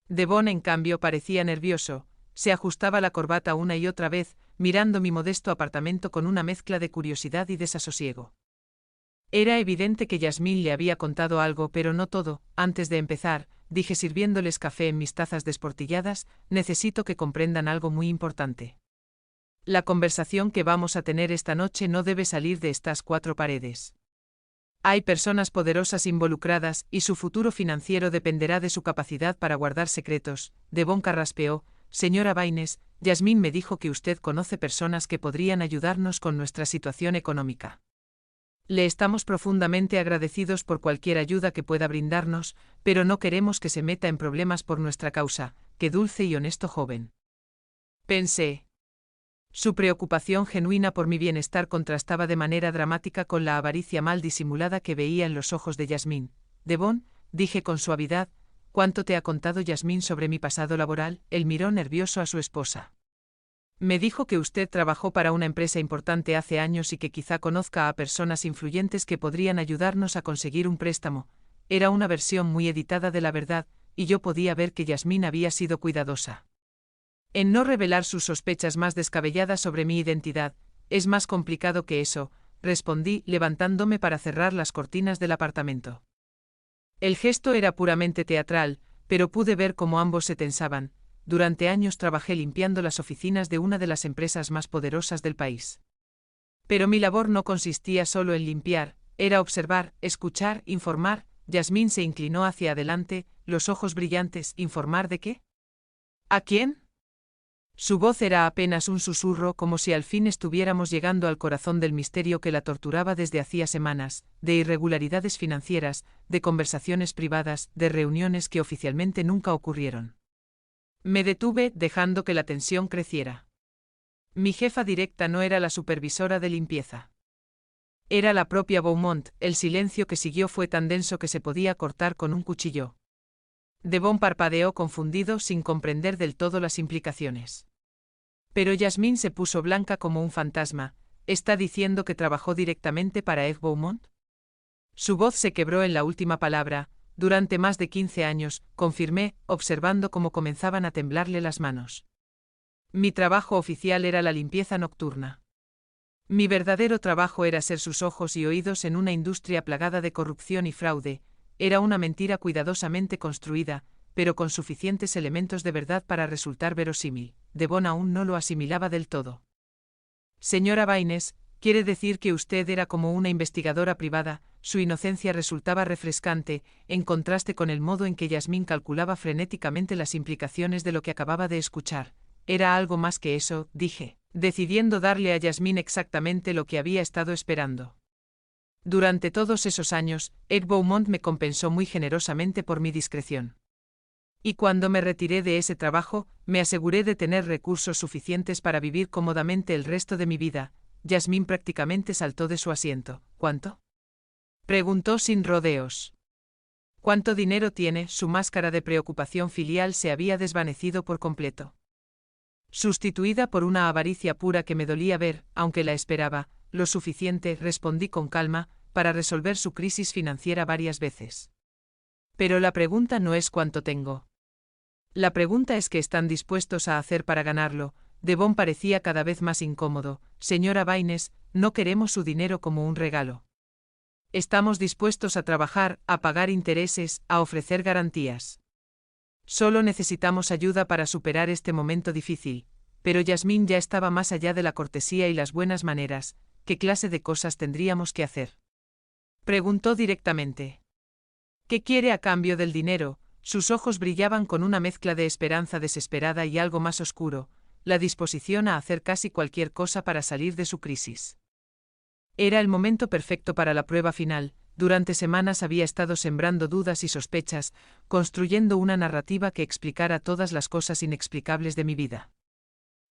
Devon, en cambio, parecía nervioso. Se ajustaba la corbata una y otra vez, mirando mi modesto apartamento con una mezcla de curiosidad y desasosiego. Era evidente que Yasmín le había contado algo, pero no todo. Antes de empezar, dije sirviéndoles café en mis tazas desportilladas, necesito que comprendan algo muy importante. La conversación que vamos a tener esta noche no debe salir de estas 4 paredes. Hay personas poderosas involucradas y su futuro financiero dependerá de su capacidad para guardar secretos. Devon carraspeó. Señora Baines, Yasmín me dijo que usted conoce personas que podrían ayudarnos con nuestra situación económica. Le estamos profundamente agradecidos por cualquier ayuda que pueda brindarnos, pero no queremos que se meta en problemas por nuestra causa. Qué dulce y honesto joven. Pensé. Su preocupación genuina por mi bienestar contrastaba de manera dramática con la avaricia mal disimulada que veía en los ojos de Yasmín. Devon, dije con suavidad, ¿cuánto te ha contado Yasmín sobre mi pasado laboral? Él miró nervioso a su esposa. Me dijo que usted trabajó para una empresa importante hace años y que quizá conozca a personas influyentes que podrían ayudarnos a conseguir un préstamo. Era una versión muy editada de la verdad, y yo podía ver que Yasmín había sido cuidadosa en no revelar sus sospechas más descabelladas sobre mi identidad. Es más complicado que eso, respondí, levantándome para cerrar las cortinas del apartamento. El gesto era puramente teatral, pero pude ver cómo ambos se tensaban. Durante años trabajé limpiando las oficinas de una de las empresas más poderosas del país. Pero mi labor no consistía solo en limpiar, era observar, escuchar, informar. Yasmín se inclinó hacia adelante, los ojos brillantes. ¿Informar de qué? ¿A quién? Su voz era apenas un susurro, como si al fin estuviéramos llegando al corazón del misterio que la torturaba desde hacía semanas, de irregularidades financieras, de conversaciones privadas, de reuniones que oficialmente nunca ocurrieron. Me detuve, dejando que la tensión creciera. Mi jefa directa no era la supervisora de limpieza. Era la propia Beaumont. El silencio que siguió fue tan denso que se podía cortar con un cuchillo. Devon parpadeó confundido, sin comprender del todo las implicaciones. Pero Yasmín se puso blanca como un fantasma. ¿Está diciendo que trabajó directamente para Eve Beaumont? Su voz se quebró en la última palabra. Durante más de 15 años, confirmé, observando cómo comenzaban a temblarle las manos. Mi trabajo oficial era la limpieza nocturna. Mi verdadero trabajo era ser sus ojos y oídos en una industria plagada de corrupción y fraude. Era una mentira cuidadosamente construida, pero con suficientes elementos de verdad para resultar verosímil. Devon aún no lo asimilaba del todo. Señora Baines, quiere decir que usted era como una investigadora privada. Su inocencia resultaba refrescante, en contraste con el modo en que Yasmín calculaba frenéticamente las implicaciones de lo que acababa de escuchar. Era algo más que eso, dije, decidiendo darle a Yasmín exactamente lo que había estado esperando. Durante todos esos años, Eve Beaumont me compensó muy generosamente por mi discreción. Y cuando me retiré de ese trabajo, me aseguré de tener recursos suficientes para vivir cómodamente el resto de mi vida. Yasmín prácticamente saltó de su asiento. ¿Cuánto? Preguntó sin rodeos. ¿Cuánto dinero tiene? Su máscara de preocupación filial se había desvanecido por completo. Sustituida por una avaricia pura que me dolía ver, aunque la esperaba, lo suficiente, respondí con calma, para resolver su crisis financiera varias veces. Pero la pregunta no es cuánto tengo. La pregunta es qué están dispuestos a hacer para ganarlo. Devon parecía cada vez más incómodo. Señora Baines, no queremos su dinero como un regalo. Estamos dispuestos a trabajar, a pagar intereses, a ofrecer garantías. Solo necesitamos ayuda para superar este momento difícil. Pero Yasmín ya estaba más allá de la cortesía y las buenas maneras. ¿Qué clase de cosas tendríamos que hacer? Preguntó directamente. ¿Qué quiere a cambio del dinero? Sus ojos brillaban con una mezcla de esperanza desesperada y algo más oscuro, la disposición a hacer casi cualquier cosa para salir de su crisis. Era el momento perfecto para la prueba final. Durante semanas había estado sembrando dudas y sospechas, construyendo una narrativa que explicara todas las cosas inexplicables de mi vida.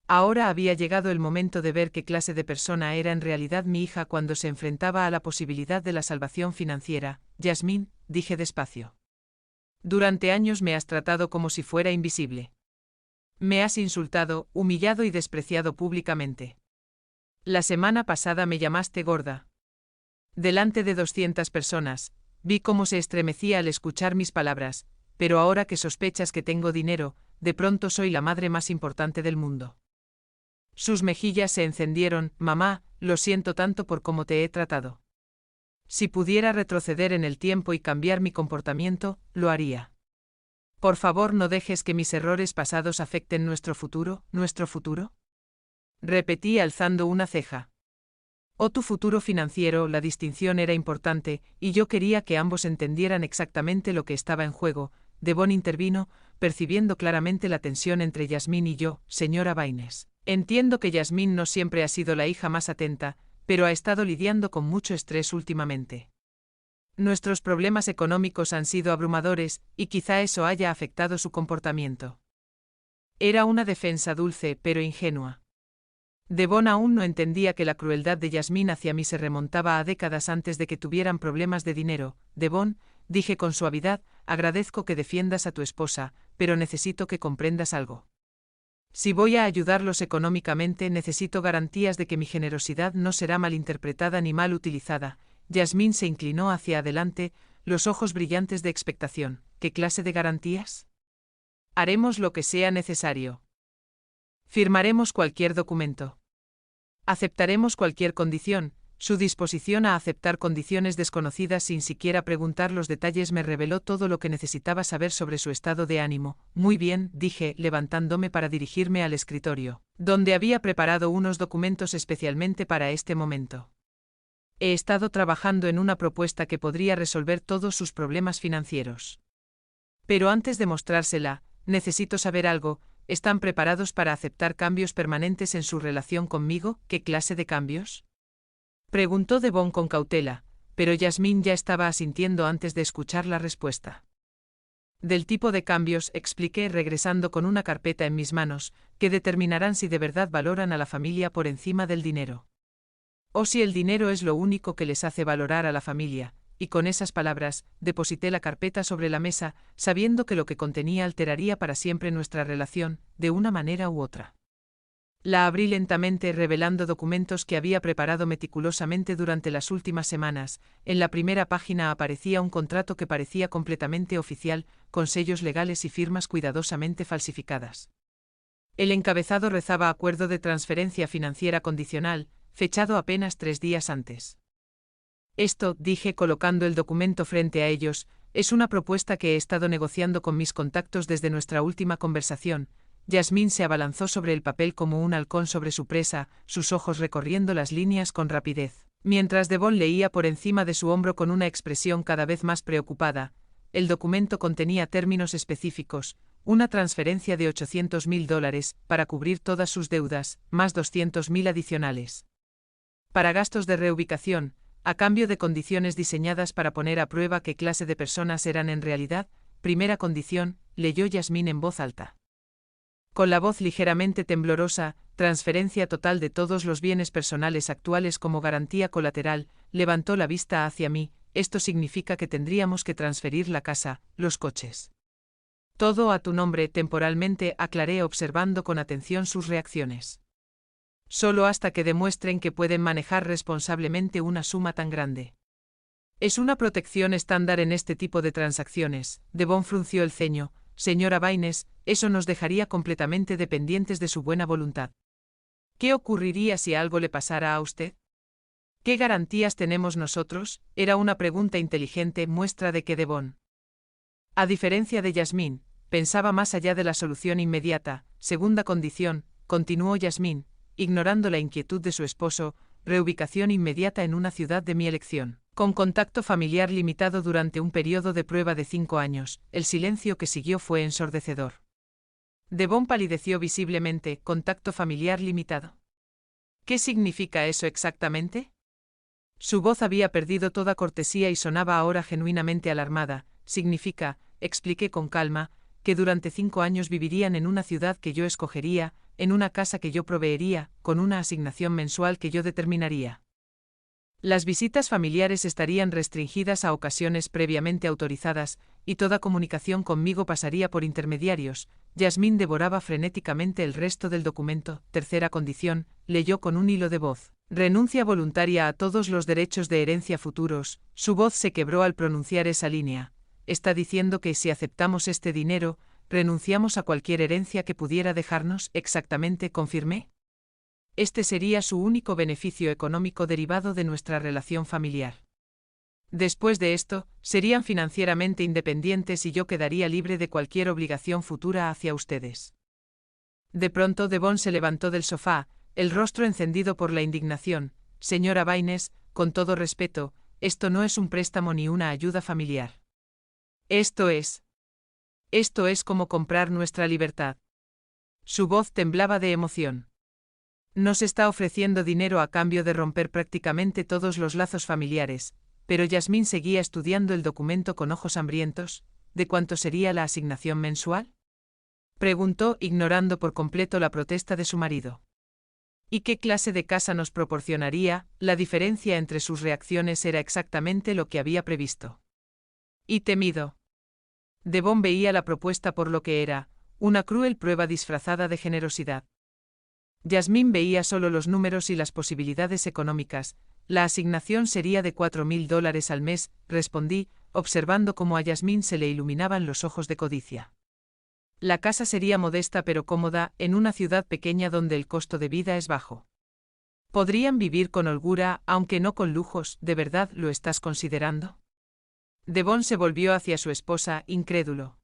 Ahora había llegado el momento de ver qué clase de persona era en realidad mi hija cuando se enfrentaba a la posibilidad de la salvación financiera. Yasmín, dije despacio. Durante años me has tratado como si fuera invisible. Me has insultado, humillado y despreciado públicamente. La semana pasada me llamaste gorda. Delante de 200 personas, vi cómo se estremecía al escuchar mis palabras, pero ahora que sospechas que tengo dinero, de pronto soy la madre más importante del mundo. Sus mejillas se encendieron. Mamá, lo siento tanto por cómo te he tratado. Si pudiera retroceder en el tiempo y cambiar mi comportamiento, lo haría. Por favor, no dejes que mis errores pasados afecten nuestro futuro. ¿Repetí alzando una ceja. O tu futuro financiero, la distinción era importante, y yo quería que ambos entendieran exactamente lo que estaba en juego. Devon intervino, percibiendo claramente la tensión entre Yasmín y yo. Señora Baines, entiendo que Yasmín no siempre ha sido la hija más atenta, pero ha estado lidiando con mucho estrés últimamente. Nuestros problemas económicos han sido abrumadores, y quizá eso haya afectado su comportamiento. Era una defensa dulce, pero ingenua. Devon aún no entendía que la crueldad de Yasmín hacia mí se remontaba a décadas antes de que tuvieran problemas de dinero. Devon, dije con suavidad, agradezco que defiendas a tu esposa, pero necesito que comprendas algo. Si voy a ayudarlos económicamente, necesito garantías de que mi generosidad no será malinterpretada ni mal utilizada. Yasmín se inclinó hacia adelante, los ojos brillantes de expectación. ¿Qué clase de garantías? Haremos lo que sea necesario. Firmaremos cualquier documento. Aceptaremos cualquier condición. Su disposición a aceptar condiciones desconocidas sin siquiera preguntar los detalles me reveló todo lo que necesitaba saber sobre su estado de ánimo. Muy bien, dije, levantándome para dirigirme al escritorio, donde había preparado unos documentos especialmente para este momento. He estado trabajando en una propuesta que podría resolver todos sus problemas financieros. Pero antes de mostrársela, necesito saber algo. ¿Están preparados para aceptar cambios permanentes en su relación conmigo? ¿Qué clase de cambios? Preguntó Devon con cautela, pero Yasmín ya estaba asintiendo antes de escuchar la respuesta. Del tipo de cambios, expliqué regresando con una carpeta en mis manos, que determinarán si de verdad valoran a la familia por encima del dinero. O si el dinero es lo único que les hace valorar a la familia. Y con esas palabras, deposité la carpeta sobre la mesa, sabiendo que lo que contenía alteraría para siempre nuestra relación, de una manera u otra. La abrí lentamente, revelando documentos que había preparado meticulosamente durante las últimas semanas. En la primera página aparecía un contrato que parecía completamente oficial, con sellos legales y firmas cuidadosamente falsificadas. El encabezado rezaba acuerdo de transferencia financiera condicional, fechado apenas 3 días antes. Esto, dije colocando el documento frente a ellos, es una propuesta que he estado negociando con mis contactos desde nuestra última conversación. Yasmín se abalanzó sobre el papel como un halcón sobre su presa, sus ojos recorriendo las líneas con rapidez, mientras Devon leía por encima de su hombro con una expresión cada vez más preocupada. El documento contenía términos específicos, una transferencia de $800.000 para cubrir todas sus deudas, más $200.000 adicionales para gastos de reubicación, a cambio de condiciones diseñadas para poner a prueba qué clase de personas eran en realidad. Primera condición, leyó Yasmín en voz alta. Con la voz ligeramente temblorosa, transferencia total de todos los bienes personales actuales como garantía colateral. Levantó la vista hacia mí. Esto significa que tendríamos que transferir la casa, los coches. Todo a tu nombre temporalmente, aclaré observando con atención sus reacciones. Solo hasta que demuestren que pueden manejar responsablemente una suma tan grande. Es una protección estándar en este tipo de transacciones. Devon frunció el ceño. Señora Baines, eso nos dejaría completamente dependientes de su buena voluntad. ¿Qué ocurriría si algo le pasara a usted? ¿Qué garantías tenemos nosotros? Era una pregunta inteligente, muestra de que Devon, a diferencia de Yasmín, pensaba más allá de la solución inmediata. Segunda condición, continuó Yasmín, ignorando la inquietud de su esposo, reubicación inmediata en una ciudad de mi elección, con contacto familiar limitado durante un periodo de prueba de 5 años. El silencio que siguió fue ensordecedor. Devon palideció visiblemente. ¿Contacto familiar limitado? ¿Qué significa eso exactamente? Su voz había perdido toda cortesía y sonaba ahora genuinamente alarmada. Significa, expliqué con calma, que durante 5 años vivirían en una ciudad que yo escogería, en una casa que yo proveería, con una asignación mensual que yo determinaría. Las visitas familiares estarían restringidas a ocasiones previamente autorizadas, y toda comunicación conmigo pasaría por intermediarios. Yasmín devoraba frenéticamente el resto del documento. Tercera condición, leyó con un hilo de voz. Renuncia voluntaria a todos los derechos de herencia futuros. Su voz se quebró al pronunciar esa línea. Está diciendo que si aceptamos este dinero, renunciamos a cualquier herencia que pudiera dejarnos. Exactamente, confirmé. Este sería su único beneficio económico derivado de nuestra relación familiar. Después de esto, serían financieramente independientes y yo quedaría libre de cualquier obligación futura hacia ustedes. De pronto Devon se levantó del sofá, el rostro encendido por la indignación. señora Baines, con todo respeto, esto no es un préstamo ni una ayuda familiar. Esto es como comprar nuestra libertad. Su voz temblaba de emoción. Nos está ofreciendo dinero a cambio de romper prácticamente todos los lazos familiares, pero Yasmín seguía estudiando el documento con ojos hambrientos. ¿De cuánto sería la asignación mensual?, preguntó, ignorando por completo la protesta de su marido. ¿Y qué clase de casa nos proporcionaría? La diferencia entre sus reacciones era exactamente lo que había previsto. Y temido. Devon veía la propuesta por lo que era, una cruel prueba disfrazada de generosidad. Yasmín veía solo los números y las posibilidades económicas. La asignación sería de $4.000 al mes, respondí, observando cómo a Yasmín se le iluminaban los ojos de codicia. La casa sería modesta pero cómoda, en una ciudad pequeña donde el costo de vida es bajo. Podrían vivir con holgura, aunque no con lujos. ¿De verdad lo estás considerando? Devon se volvió hacia su esposa, incrédulo.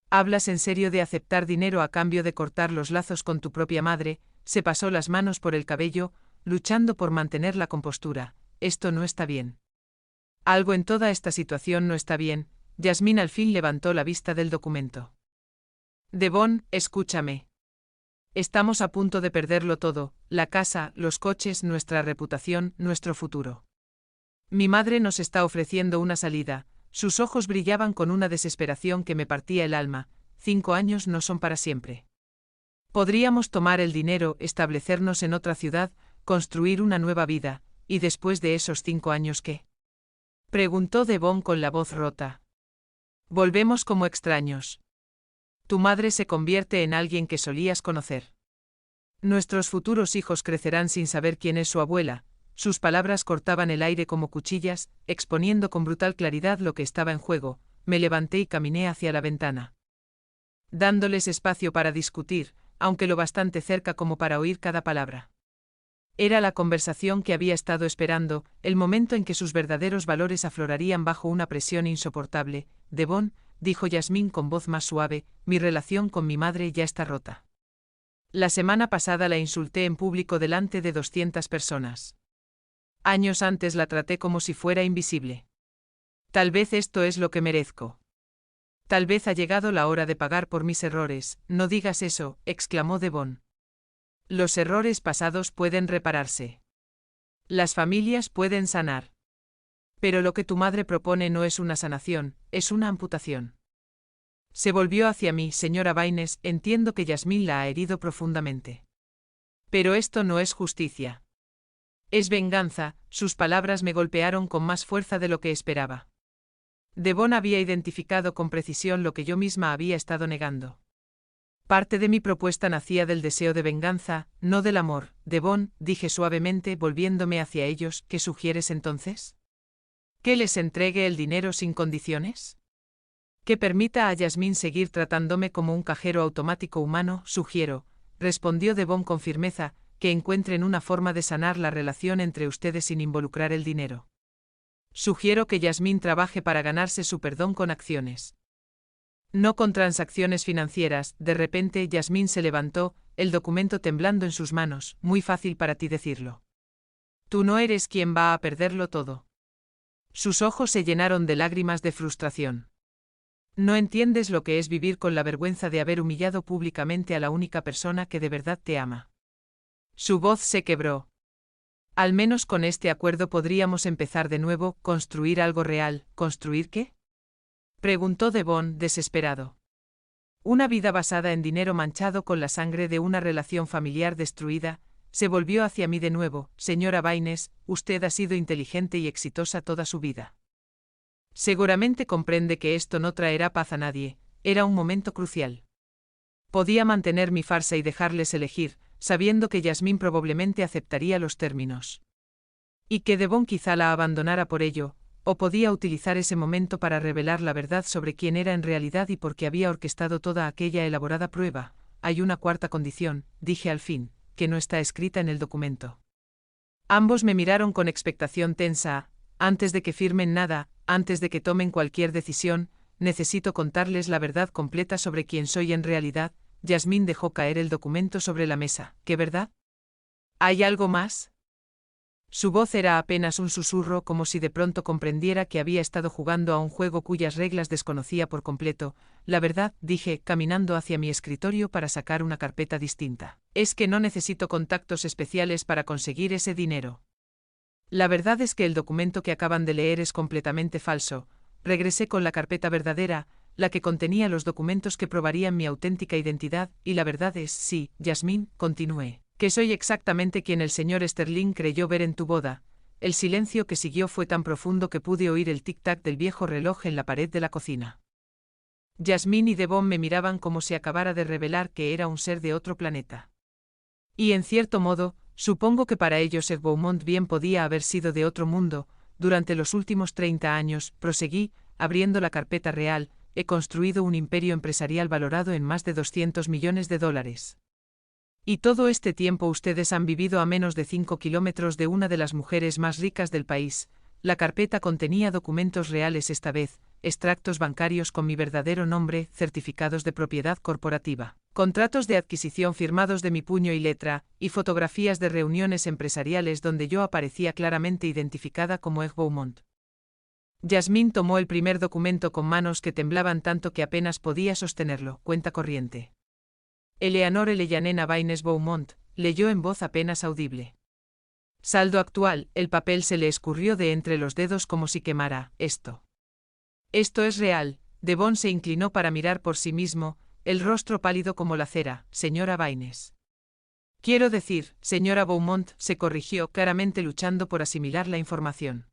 ¿Hablas en serio de aceptar dinero a cambio de cortar los lazos con tu propia madre? Se pasó las manos por el cabello, luchando por mantener la compostura. Esto no está bien. Algo en toda esta situación no está bien. Yasmín al fin levantó la vista del documento. Devon, escúchame. Estamos a punto de perderlo todo, la casa, los coches, nuestra reputación, nuestro futuro. Mi madre nos está ofreciendo una salida. Sus ojos brillaban con una desesperación que me partía el alma. 5 años no son para siempre. Podríamos tomar el dinero, establecernos en otra ciudad, construir una nueva vida, ¿y después de esos 5 años qué?, preguntó Devon con la voz rota. Volvemos como extraños. Tu madre se convierte en alguien que solías conocer. Nuestros futuros hijos crecerán sin saber quién es su abuela. Sus palabras cortaban el aire como cuchillas, exponiendo con brutal claridad lo que estaba en juego. Me levanté y caminé hacia la ventana, dándoles espacio para discutir, aunque lo bastante cerca como para oír cada palabra. Era la conversación que había estado esperando, el momento en que sus verdaderos valores aflorarían bajo una presión insoportable. Devon, dijo Yasmín con voz más suave, mi relación con mi madre ya está rota. La semana pasada la insulté en público delante de 200 personas. Años antes la traté como si fuera invisible. Tal vez esto es lo que merezco. Tal vez ha llegado la hora de pagar por mis errores. No digas eso, exclamó Devon. Los errores pasados pueden repararse. Las familias pueden sanar. Pero lo que tu madre propone no es una sanación, es una amputación. Se volvió hacia mí, señora Baines, entiendo que Yasmín la ha herido profundamente. Pero esto no es justicia. Es venganza. Sus palabras me golpearon con más fuerza de lo que esperaba. Devon había identificado con precisión lo que yo misma había estado negando. Parte de mi propuesta nacía del deseo de venganza, no del amor. Devon, dije suavemente, volviéndome hacia ellos, ¿qué sugieres entonces? ¿Que les entregue el dinero sin condiciones? Que permita a Yasmín seguir tratándome como un cajero automático humano, sugiero, respondió Devon con firmeza, que encuentren una forma de sanar la relación entre ustedes sin involucrar el dinero. Sugiero que Yasmín trabaje para ganarse su perdón con acciones. No con transacciones financieras. De repente Yasmín se levantó, el documento temblando en sus manos. Muy fácil para ti decirlo. Tú no eres quien va a perderlo todo. Sus ojos se llenaron de lágrimas de frustración. No entiendes lo que es vivir con la vergüenza de haber humillado públicamente a la única persona que de verdad te ama. Su voz se quebró. Al menos con este acuerdo podríamos empezar de nuevo, construir algo real. ¿Construir qué?, preguntó Devon, desesperado. Una vida basada en dinero manchado con la sangre de una relación familiar destruida. Se volvió hacia mí de nuevo. Señora Baines, usted ha sido inteligente y exitosa toda su vida. Seguramente comprende que esto no traerá paz a nadie. Era un momento crucial. Podía mantener mi farsa y dejarles elegir, sabiendo que Yasmín probablemente aceptaría los términos. Y que Devon quizá la abandonara por ello, o podía utilizar ese momento para revelar la verdad sobre quién era en realidad y por qué había orquestado toda aquella elaborada prueba. Hay una cuarta condición, dije al fin, que no está escrita en el documento. Ambos me miraron con expectación tensa. Antes de que firmen nada, antes de que tomen cualquier decisión, necesito contarles la verdad completa sobre quién soy en realidad. Yasmín dejó caer el documento sobre la mesa. ¿Qué verdad? ¿Hay algo más? Su voz era apenas un susurro, como si de pronto comprendiera que había estado jugando a un juego cuyas reglas desconocía por completo. La verdad, dije, caminando hacia mi escritorio para sacar una carpeta distinta, es que no necesito contactos especiales para conseguir ese dinero. La verdad es que el documento que acaban de leer es completamente falso. Regresé con la carpeta verdadera, la que contenía los documentos que probarían mi auténtica identidad, y la verdad es, sí, Yasmín, continué, que soy exactamente quien el señor Sterling creyó ver en tu boda. El silencio que siguió fue tan profundo que pude oír el tic-tac del viejo reloj en la pared de la cocina. Yasmín y Devon me miraban como si acabara de revelar que era un ser de otro planeta. Y en cierto modo, supongo que para ellos Ed Beaumont bien podía haber sido de otro mundo. Durante los últimos 30 años, proseguí, abriendo la carpeta real, he construido un imperio empresarial valorado en más de 200 millones de dólares. Y todo este tiempo ustedes han vivido a menos de 5 kilómetros de una de las mujeres más ricas del país. La carpeta contenía documentos reales esta vez, extractos bancarios con mi verdadero nombre, certificados de propiedad corporativa, contratos de adquisición firmados de mi puño y letra, y fotografías de reuniones empresariales donde yo aparecía claramente identificada como Ed Beaumont. Yasmín tomó el primer documento con manos que temblaban tanto que apenas podía sostenerlo, cuenta corriente. Eleanor Eleyanena Baines Beaumont, leyó en voz apenas audible. Saldo actual, el papel se le escurrió de entre los dedos como si quemara. Esto es real. Devon se inclinó para mirar por sí mismo, el rostro pálido como la cera. Señora Baines. Quiero decir, señora Beaumont, se corrigió, claramente luchando por asimilar la información.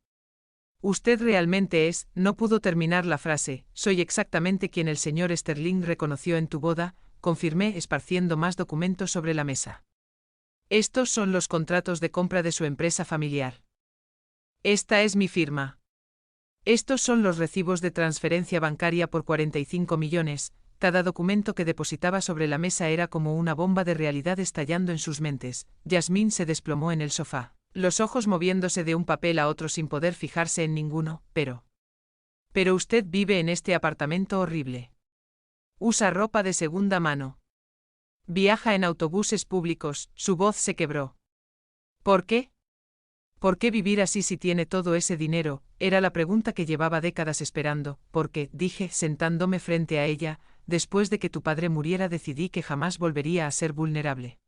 Usted realmente es, no pudo terminar la frase, soy exactamente quien el señor Sterling reconoció en tu boda, confirmé esparciendo más documentos sobre la mesa. Estos son los contratos de compra de su empresa familiar. Esta es mi firma. Estos son los recibos de transferencia bancaria por 45 millones, cada documento que depositaba sobre la mesa era como una bomba de realidad estallando en sus mentes. Yasmín se desplomó en el sofá, los ojos moviéndose de un papel a otro sin poder fijarse en ninguno. Pero usted vive en este apartamento horrible. Usa ropa de segunda mano. Viaja en autobuses públicos, su voz se quebró. ¿Por qué? ¿Por qué vivir así si tiene todo ese dinero? Era la pregunta que llevaba décadas esperando, porque, dije, sentándome frente a ella, después de que tu padre muriera decidí que jamás volvería a ser vulnerable.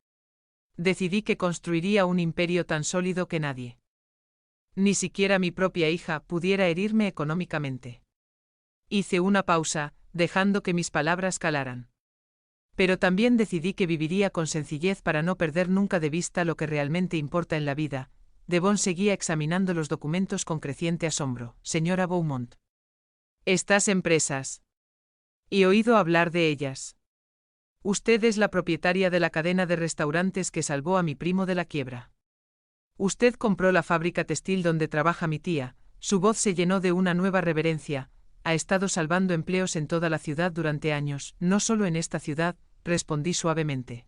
Decidí que construiría un imperio tan sólido que nadie, ni siquiera mi propia hija, pudiera herirme económicamente. Hice una pausa, dejando que mis palabras calaran. Pero también decidí que viviría con sencillez para no perder nunca de vista lo que realmente importa en la vida. Devon seguía examinando los documentos con creciente asombro. Señora Beaumont. Estas empresas. He oído hablar de ellas. Usted es la propietaria de la cadena de restaurantes que salvó a mi primo de la quiebra. Usted compró la fábrica textil donde trabaja mi tía. Su voz se llenó de una nueva reverencia. Ha estado salvando empleos en toda la ciudad durante años, no solo en esta ciudad, respondí suavemente.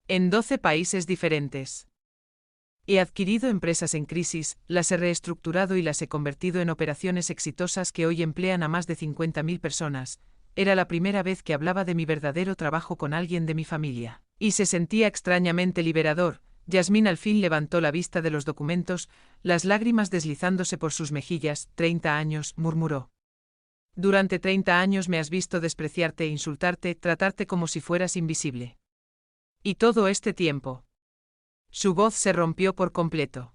En 12 países diferentes. He adquirido empresas en crisis, las he reestructurado y las he convertido en operaciones exitosas que hoy emplean a más de 50.000 personas. Era la primera vez que hablaba de mi verdadero trabajo con alguien de mi familia, y se sentía extrañamente liberador. Yasmín al fin levantó la vista de los documentos, las lágrimas deslizándose por sus mejillas. 30 años, murmuró. Durante 30 años me has visto despreciarte e insultarte, tratarte como si fueras invisible. Y todo este tiempo. Su voz se rompió por completo.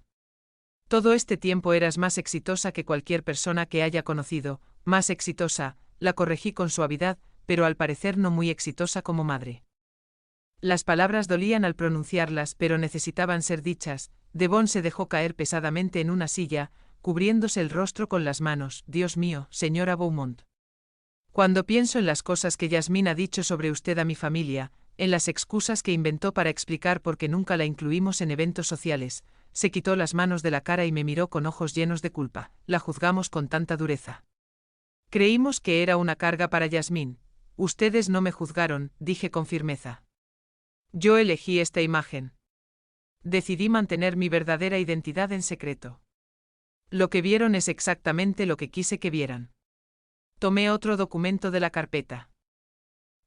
Todo este tiempo eras más exitosa que cualquier persona que haya conocido, más exitosa, la corregí con suavidad, pero al parecer no muy exitosa como madre. Las palabras dolían al pronunciarlas, pero necesitaban ser dichas. Devon se dejó caer pesadamente en una silla, cubriéndose el rostro con las manos. Dios mío, señora Beaumont. Cuando pienso en las cosas que Yasmín ha dicho sobre usted a mi familia, en las excusas que inventó para explicar por qué nunca la incluimos en eventos sociales, se quitó las manos de la cara y me miró con ojos llenos de culpa. La juzgamos con tanta dureza. Creímos que era una carga para Yasmín. Ustedes no me juzgaron, dije con firmeza. Yo elegí esta imagen. Decidí mantener mi verdadera identidad en secreto. Lo que vieron es exactamente lo que quise que vieran. Tomé otro documento de la carpeta.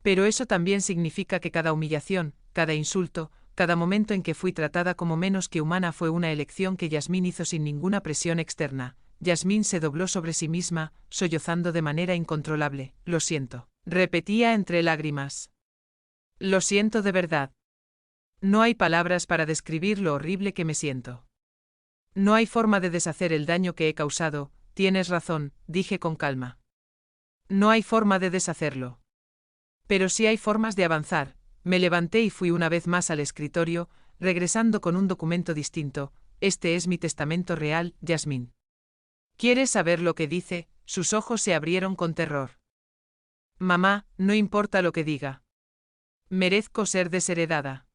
Pero eso también significa que cada humillación, cada insulto, cada momento en que fui tratada como menos que humana fue una elección que Yasmín hizo sin ninguna presión externa. Yasmín se dobló sobre sí misma, sollozando de manera incontrolable. Lo siento, repetía entre lágrimas. Lo siento de verdad. No hay palabras para describir lo horrible que me siento. No hay forma de deshacer el daño que he causado. Tienes razón, dije con calma. No hay forma de deshacerlo. Pero sí hay formas de avanzar. Me levanté y fui una vez más al escritorio, regresando con un documento distinto. Este es mi testamento real, Yasmín. ¿Quieres saber lo que dice? Sus ojos se abrieron con terror. Mamá, no importa lo que diga. Merezco ser desheredada.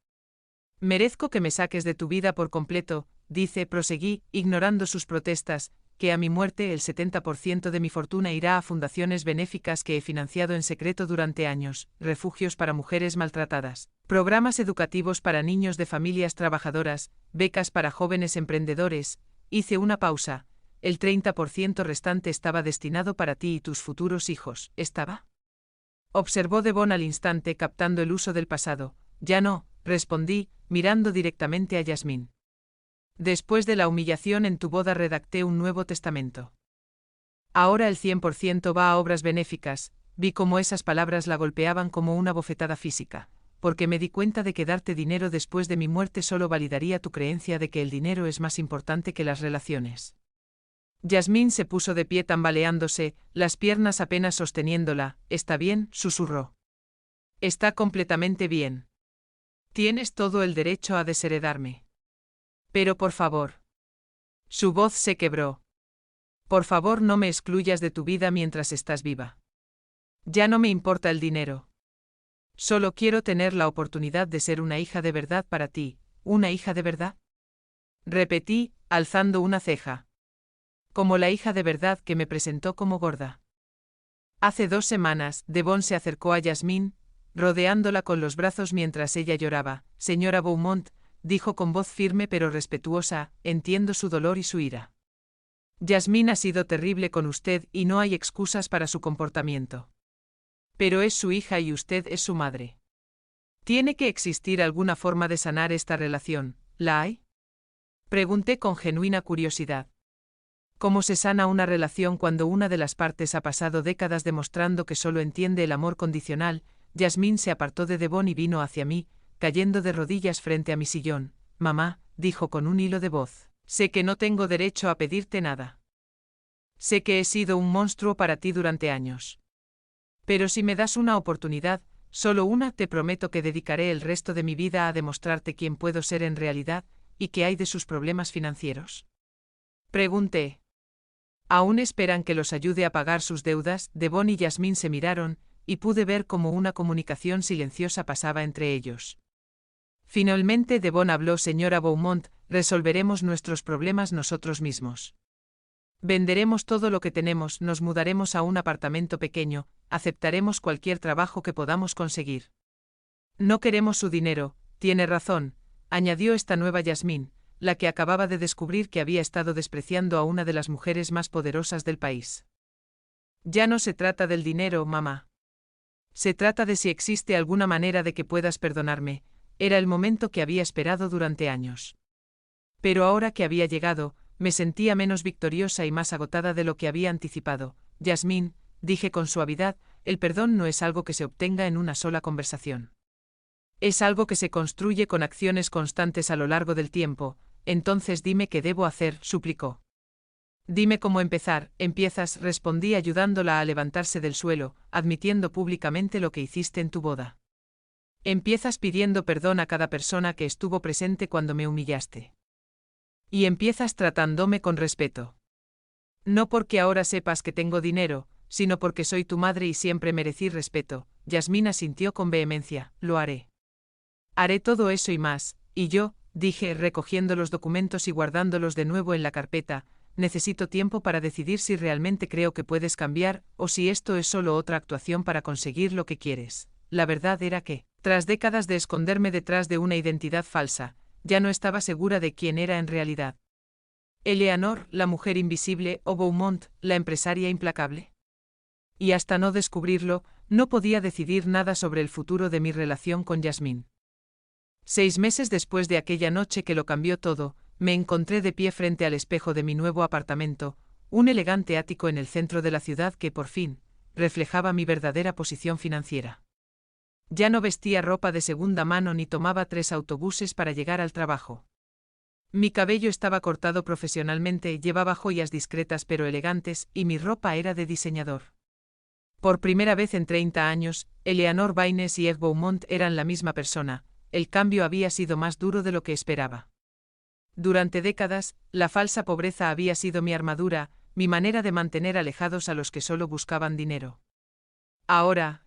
Merezco que me saques de tu vida por completo, dice, proseguí, ignorando sus protestas, que a mi muerte el 70% de mi fortuna irá a fundaciones benéficas que he financiado en secreto durante años, refugios para mujeres maltratadas, programas educativos para niños de familias trabajadoras, becas para jóvenes emprendedores. Hice una pausa. El 30% restante estaba destinado para ti y tus futuros hijos. ¿Estaba? Observó Devon al instante, captando el uso del pasado. Ya no, respondí, mirando directamente a Yasmín. Después de la humillación en tu boda redacté un nuevo testamento. Ahora el 100% va a obras benéficas. Vi cómo esas palabras la golpeaban como una bofetada física, porque me di cuenta de que darte dinero después de mi muerte solo validaría tu creencia de que el dinero es más importante que las relaciones. Yasmín se puso de pie tambaleándose, las piernas apenas sosteniéndola. ¿Está bien?, susurró. Está completamente bien. Tienes todo el derecho a desheredarme. Pero por favor. Su voz se quebró. Por favor, no me excluyas de tu vida mientras estás viva. Ya no me importa el dinero. Solo quiero tener la oportunidad de ser una hija de verdad para ti. ¿Una hija de verdad? Repetí, alzando una ceja. Como la hija de verdad que me presentó como gorda. Hace 2 semanas, Devon se acercó a Yasmín, rodeándola con los brazos mientras ella lloraba. Señora Beaumont, dijo con voz firme pero respetuosa, entiendo su dolor y su ira. Yasmín ha sido terrible con usted y no hay excusas para su comportamiento. Pero es su hija y usted es su madre. Tiene que existir alguna forma de sanar esta relación, ¿la hay? Pregunté con genuina curiosidad. ¿Cómo se sana una relación cuando una de las partes ha pasado décadas demostrando que solo entiende el amor condicional? Yasmín se apartó de Devon y vino hacia mí, cayendo de rodillas frente a mi sillón. Mamá, dijo con un hilo de voz, sé que no tengo derecho a pedirte nada. Sé que he sido un monstruo para ti durante años. Pero si me das una oportunidad, solo una, te prometo que dedicaré el resto de mi vida a demostrarte quién puedo ser en realidad, y qué hay de sus problemas financieros. Pregunté. ¿Aún esperan que los ayude a pagar sus deudas? Devon y Yasmín se miraron, y pude ver cómo una comunicación silenciosa pasaba entre ellos. Finalmente Devon habló. Señora Beaumont, resolveremos nuestros problemas nosotros mismos. Venderemos todo lo que tenemos, nos mudaremos a un apartamento pequeño, aceptaremos cualquier trabajo que podamos conseguir. No queremos su dinero, tiene razón, añadió esta nueva Yasmín, la que acababa de descubrir que había estado despreciando a una de las mujeres más poderosas del país. Ya no se trata del dinero, mamá. Se trata de si existe alguna manera de que puedas perdonarme. Era el momento que había esperado durante años. Pero ahora que había llegado, me sentía menos victoriosa y más agotada de lo que había anticipado. Yasmín, dije con suavidad, el perdón no es algo que se obtenga en una sola conversación. Es algo que se construye con acciones constantes a lo largo del tiempo. Entonces dime qué debo hacer, suplicó. Dime cómo empezar. Empiezas, respondí ayudándola a levantarse del suelo, admitiendo públicamente lo que hiciste en tu boda. Empiezas pidiendo perdón a cada persona que estuvo presente cuando me humillaste. Y empiezas tratándome con respeto. No porque ahora sepas que tengo dinero, sino porque soy tu madre y siempre merecí respeto. Yasmín asintió con vehemencia. Lo haré. Haré todo eso y más, y yo, dije, recogiendo los documentos y guardándolos de nuevo en la carpeta, necesito tiempo para decidir si realmente creo que puedes cambiar, o si esto es solo otra actuación para conseguir lo que quieres. La verdad era que, tras décadas de esconderme detrás de una identidad falsa, ya no estaba segura de quién era en realidad. Eleanor, la mujer invisible, o Beaumont, la empresaria implacable. Y hasta no descubrirlo, no podía decidir nada sobre el futuro de mi relación con Yasmín. 6 meses después de aquella noche que lo cambió todo, me encontré de pie frente al espejo de mi nuevo apartamento, un elegante ático en el centro de la ciudad que por fin reflejaba mi verdadera posición financiera. Ya no vestía ropa de segunda mano ni tomaba 3 autobuses para llegar al trabajo. Mi cabello estaba cortado profesionalmente, llevaba joyas discretas pero elegantes, y mi ropa era de diseñador. Por primera vez en 30 años, Eleanor Baynes y Eve Beaumont eran la misma persona. El cambio había sido más duro de lo que esperaba. Durante décadas, la falsa pobreza había sido mi armadura, mi manera de mantener alejados a los que solo buscaban dinero. Ahora,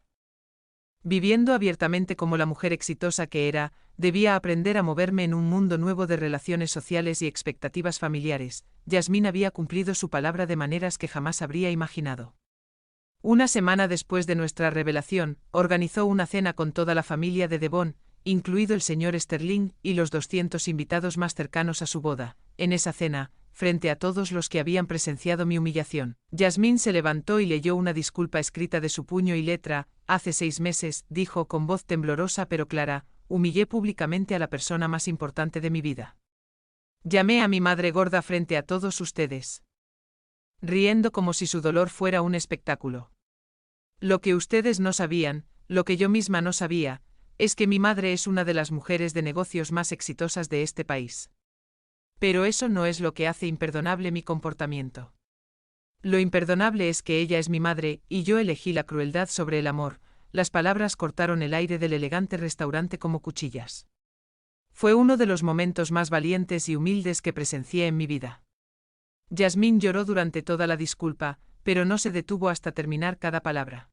viviendo abiertamente como la mujer exitosa que era, debía aprender a moverme en un mundo nuevo de relaciones sociales y expectativas familiares. Yasmín había cumplido su palabra de maneras que jamás habría imaginado. Una semana después de nuestra revelación, organizó una cena con toda la familia de Devon, incluido el señor Sterling y los 200 invitados más cercanos a su boda. En esa cena, frente a todos los que habían presenciado mi humillación, Yasmín se levantó y leyó una disculpa escrita de su puño y letra. Hace 6 meses, dijo con voz temblorosa pero clara, humillé públicamente a la persona más importante de mi vida. Llamé a mi madre gorda frente a todos ustedes, riendo como si su dolor fuera un espectáculo. Lo que ustedes no sabían, lo que yo misma no sabía, es que mi madre es una de las mujeres de negocios más exitosas de este país. Pero eso no es lo que hace imperdonable mi comportamiento. Lo imperdonable es que ella es mi madre, y yo elegí la crueldad sobre el amor. Las palabras cortaron el aire del elegante restaurante como cuchillas. Fue uno de los momentos más valientes y humildes que presencié en mi vida. Yasmín lloró durante toda la disculpa, pero no se detuvo hasta terminar cada palabra.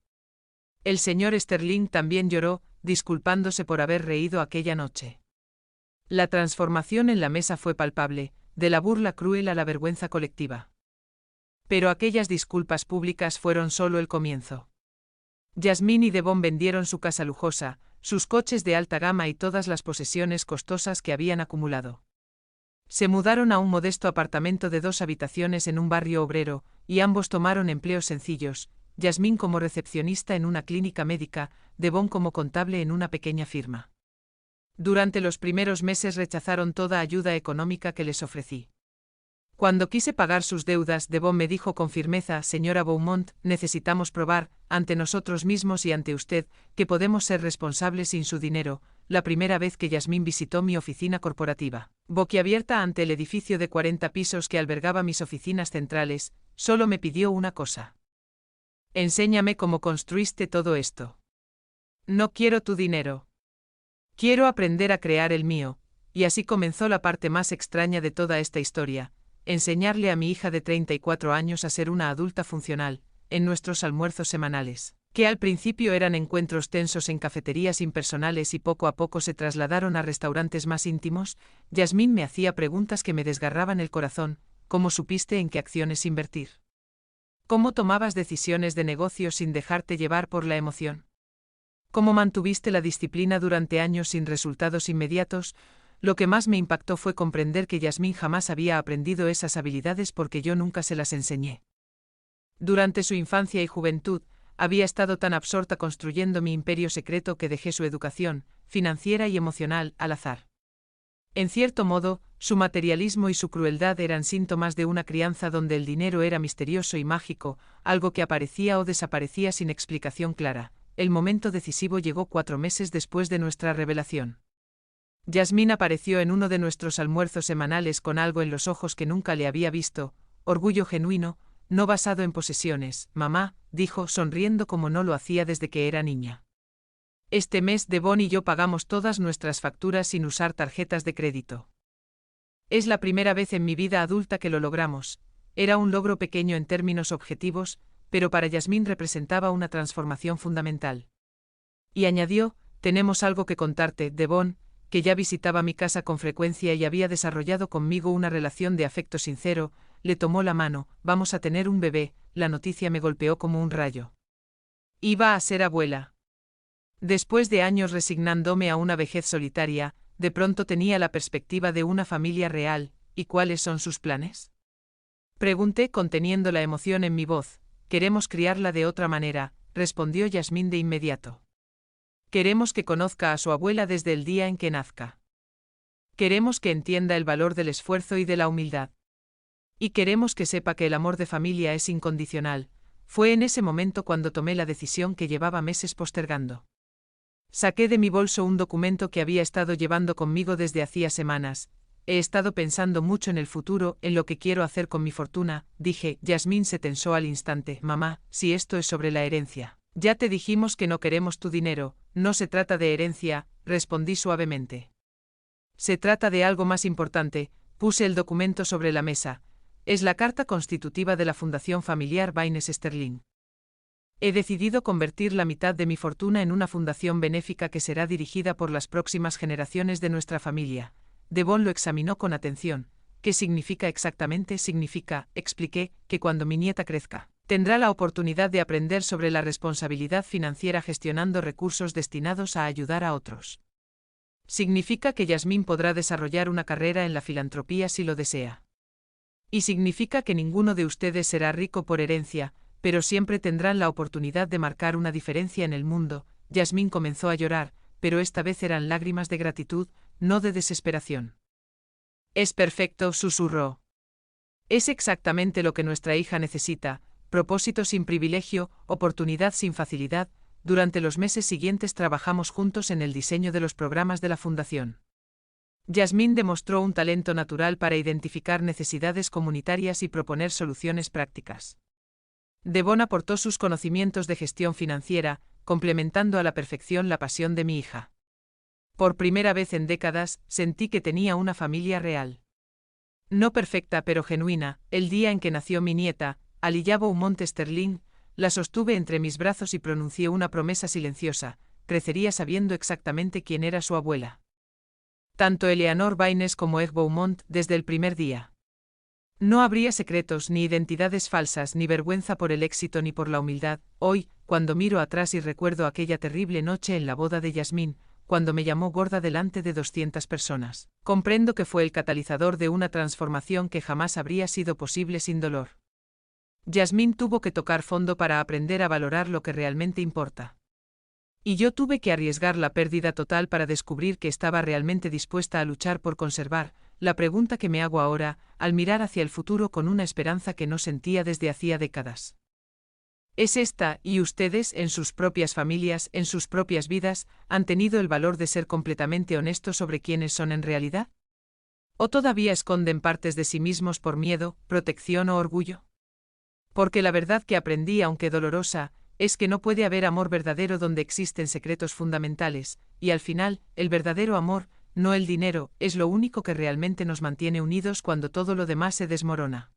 El señor Sterling también lloró, disculpándose por haber reído aquella noche. La transformación en la mesa fue palpable, de la burla cruel a la vergüenza colectiva. Pero aquellas disculpas públicas fueron solo el comienzo. Yasmín y Devon vendieron su casa lujosa, sus coches de alta gama y todas las posesiones costosas que habían acumulado. Se mudaron a un modesto apartamento de 2 habitaciones en un barrio obrero, y ambos tomaron empleos sencillos, Yasmín como recepcionista en una clínica médica, Devon como contable en una pequeña firma. Durante los primeros meses rechazaron toda ayuda económica que les ofrecí. Cuando quise pagar sus deudas, Devon me dijo con firmeza, señora Beaumont, necesitamos probar, ante nosotros mismos y ante usted, que podemos ser responsables sin su dinero. La primera vez que Yasmín visitó mi oficina corporativa, boquiabierta ante el edificio de 40 pisos que albergaba mis oficinas centrales, solo me pidió una cosa. Enséñame cómo construiste todo esto. No quiero tu dinero. Quiero aprender a crear el mío, y así comenzó la parte más extraña de toda esta historia. Enseñarle a mi hija de 34 años a ser una adulta funcional, en nuestros almuerzos semanales, que al principio eran encuentros tensos en cafeterías impersonales y poco a poco se trasladaron a restaurantes más íntimos. Yasmín me hacía preguntas que me desgarraban el corazón. ¿Cómo supiste en qué acciones invertir? ¿Cómo tomabas decisiones de negocio sin dejarte llevar por la emoción? ¿Cómo mantuviste la disciplina durante años sin resultados inmediatos? Lo que más me impactó fue comprender que Yasmín jamás había aprendido esas habilidades porque yo nunca se las enseñé. Durante su infancia y juventud, había estado tan absorta construyendo mi imperio secreto que dejé su educación, financiera y emocional, al azar. En cierto modo, su materialismo y su crueldad eran síntomas de una crianza donde el dinero era misterioso y mágico, algo que aparecía o desaparecía sin explicación clara. El momento decisivo llegó 4 meses después de nuestra revelación. Yasmín apareció en uno de nuestros almuerzos semanales con algo en los ojos que nunca le había visto, orgullo genuino, no basado en posesiones. Mamá, dijo sonriendo como no lo hacía desde que era niña. Este mes Devon y yo pagamos todas nuestras facturas sin usar tarjetas de crédito. Es la primera vez en mi vida adulta que lo logramos. Era un logro pequeño en términos objetivos, pero para Yasmín representaba una transformación fundamental. Y añadió, tenemos algo que contarte, Devon, que ya visitaba mi casa con frecuencia y había desarrollado conmigo una relación de afecto sincero. Le tomó la mano, vamos a tener un bebé. La noticia me golpeó como un rayo. Iba a ser abuela. Después de años resignándome a una vejez solitaria, de pronto tenía la perspectiva de una familia real. ¿Y cuáles son sus planes? Pregunté conteniendo la emoción en mi voz. Queremos criarla de otra manera, respondió Yasmín de inmediato. Queremos que conozca a su abuela desde el día en que nazca. Queremos que entienda el valor del esfuerzo y de la humildad. Y queremos que sepa que el amor de familia es incondicional. Fue en ese momento cuando tomé la decisión que llevaba meses postergando. Saqué de mi bolso un documento que había estado llevando conmigo desde hacía semanas. He estado pensando mucho en el futuro, en lo que quiero hacer con mi fortuna, dije. Yasmín se tensó al instante. Mamá, si esto es sobre la herencia. Ya te dijimos que no queremos tu dinero, no se trata de herencia, respondí suavemente. Se trata de algo más importante, puse el documento sobre la mesa. Es la carta constitutiva de la Fundación Familiar Baines Sterling. He decidido convertir la mitad de mi fortuna en una fundación benéfica que será dirigida por las próximas generaciones de nuestra familia. Devon lo examinó con atención. ¿Qué significa exactamente? Significa, expliqué, que cuando mi nieta crezca, tendrá la oportunidad de aprender sobre la responsabilidad financiera gestionando recursos destinados a ayudar a otros. Significa que Yasmín podrá desarrollar una carrera en la filantropía si lo desea. Y significa que ninguno de ustedes será rico por herencia, pero siempre tendrán la oportunidad de marcar una diferencia en el mundo. Yasmín comenzó a llorar, pero esta vez eran lágrimas de gratitud, no de desesperación. Es perfecto, susurró. Es exactamente lo que nuestra hija necesita, propósito sin privilegio, oportunidad sin facilidad. Durante los meses siguientes trabajamos juntos en el diseño de los programas de la Fundación. Yasmín demostró un talento natural para identificar necesidades comunitarias y proponer soluciones prácticas. Devon aportó sus conocimientos de gestión financiera, complementando a la perfección la pasión de mi hija. Por primera vez en décadas, sentí que tenía una familia real. No perfecta pero genuina. El día en que nació mi nieta, Aliyah Beaumont Sterling, la sostuve entre mis brazos y pronuncié una promesa silenciosa: crecería sabiendo exactamente quién era su abuela. Tanto Eleanor Baines como Egg Beaumont desde el primer día. No habría secretos, ni identidades falsas, ni vergüenza por el éxito ni por la humildad. Hoy, cuando miro atrás y recuerdo aquella terrible noche en la boda de Yasmín, cuando me llamó gorda delante de 200 personas, comprendo que fue el catalizador de una transformación que jamás habría sido posible sin dolor. Yasmín tuvo que tocar fondo para aprender a valorar lo que realmente importa. Y yo tuve que arriesgar la pérdida total para descubrir que estaba realmente dispuesta a luchar por conservar. La pregunta que me hago ahora, al mirar hacia el futuro con una esperanza que no sentía desde hacía décadas, es esta: ¿y ustedes, en sus propias familias, en sus propias vidas, han tenido el valor de ser completamente honestos sobre quiénes son en realidad? ¿O todavía esconden partes de sí mismos por miedo, protección o orgullo? Porque la verdad que aprendí, aunque dolorosa, es que no puede haber amor verdadero donde existen secretos fundamentales, y al final, el verdadero amor, no el dinero, es lo único que realmente nos mantiene unidos cuando todo lo demás se desmorona.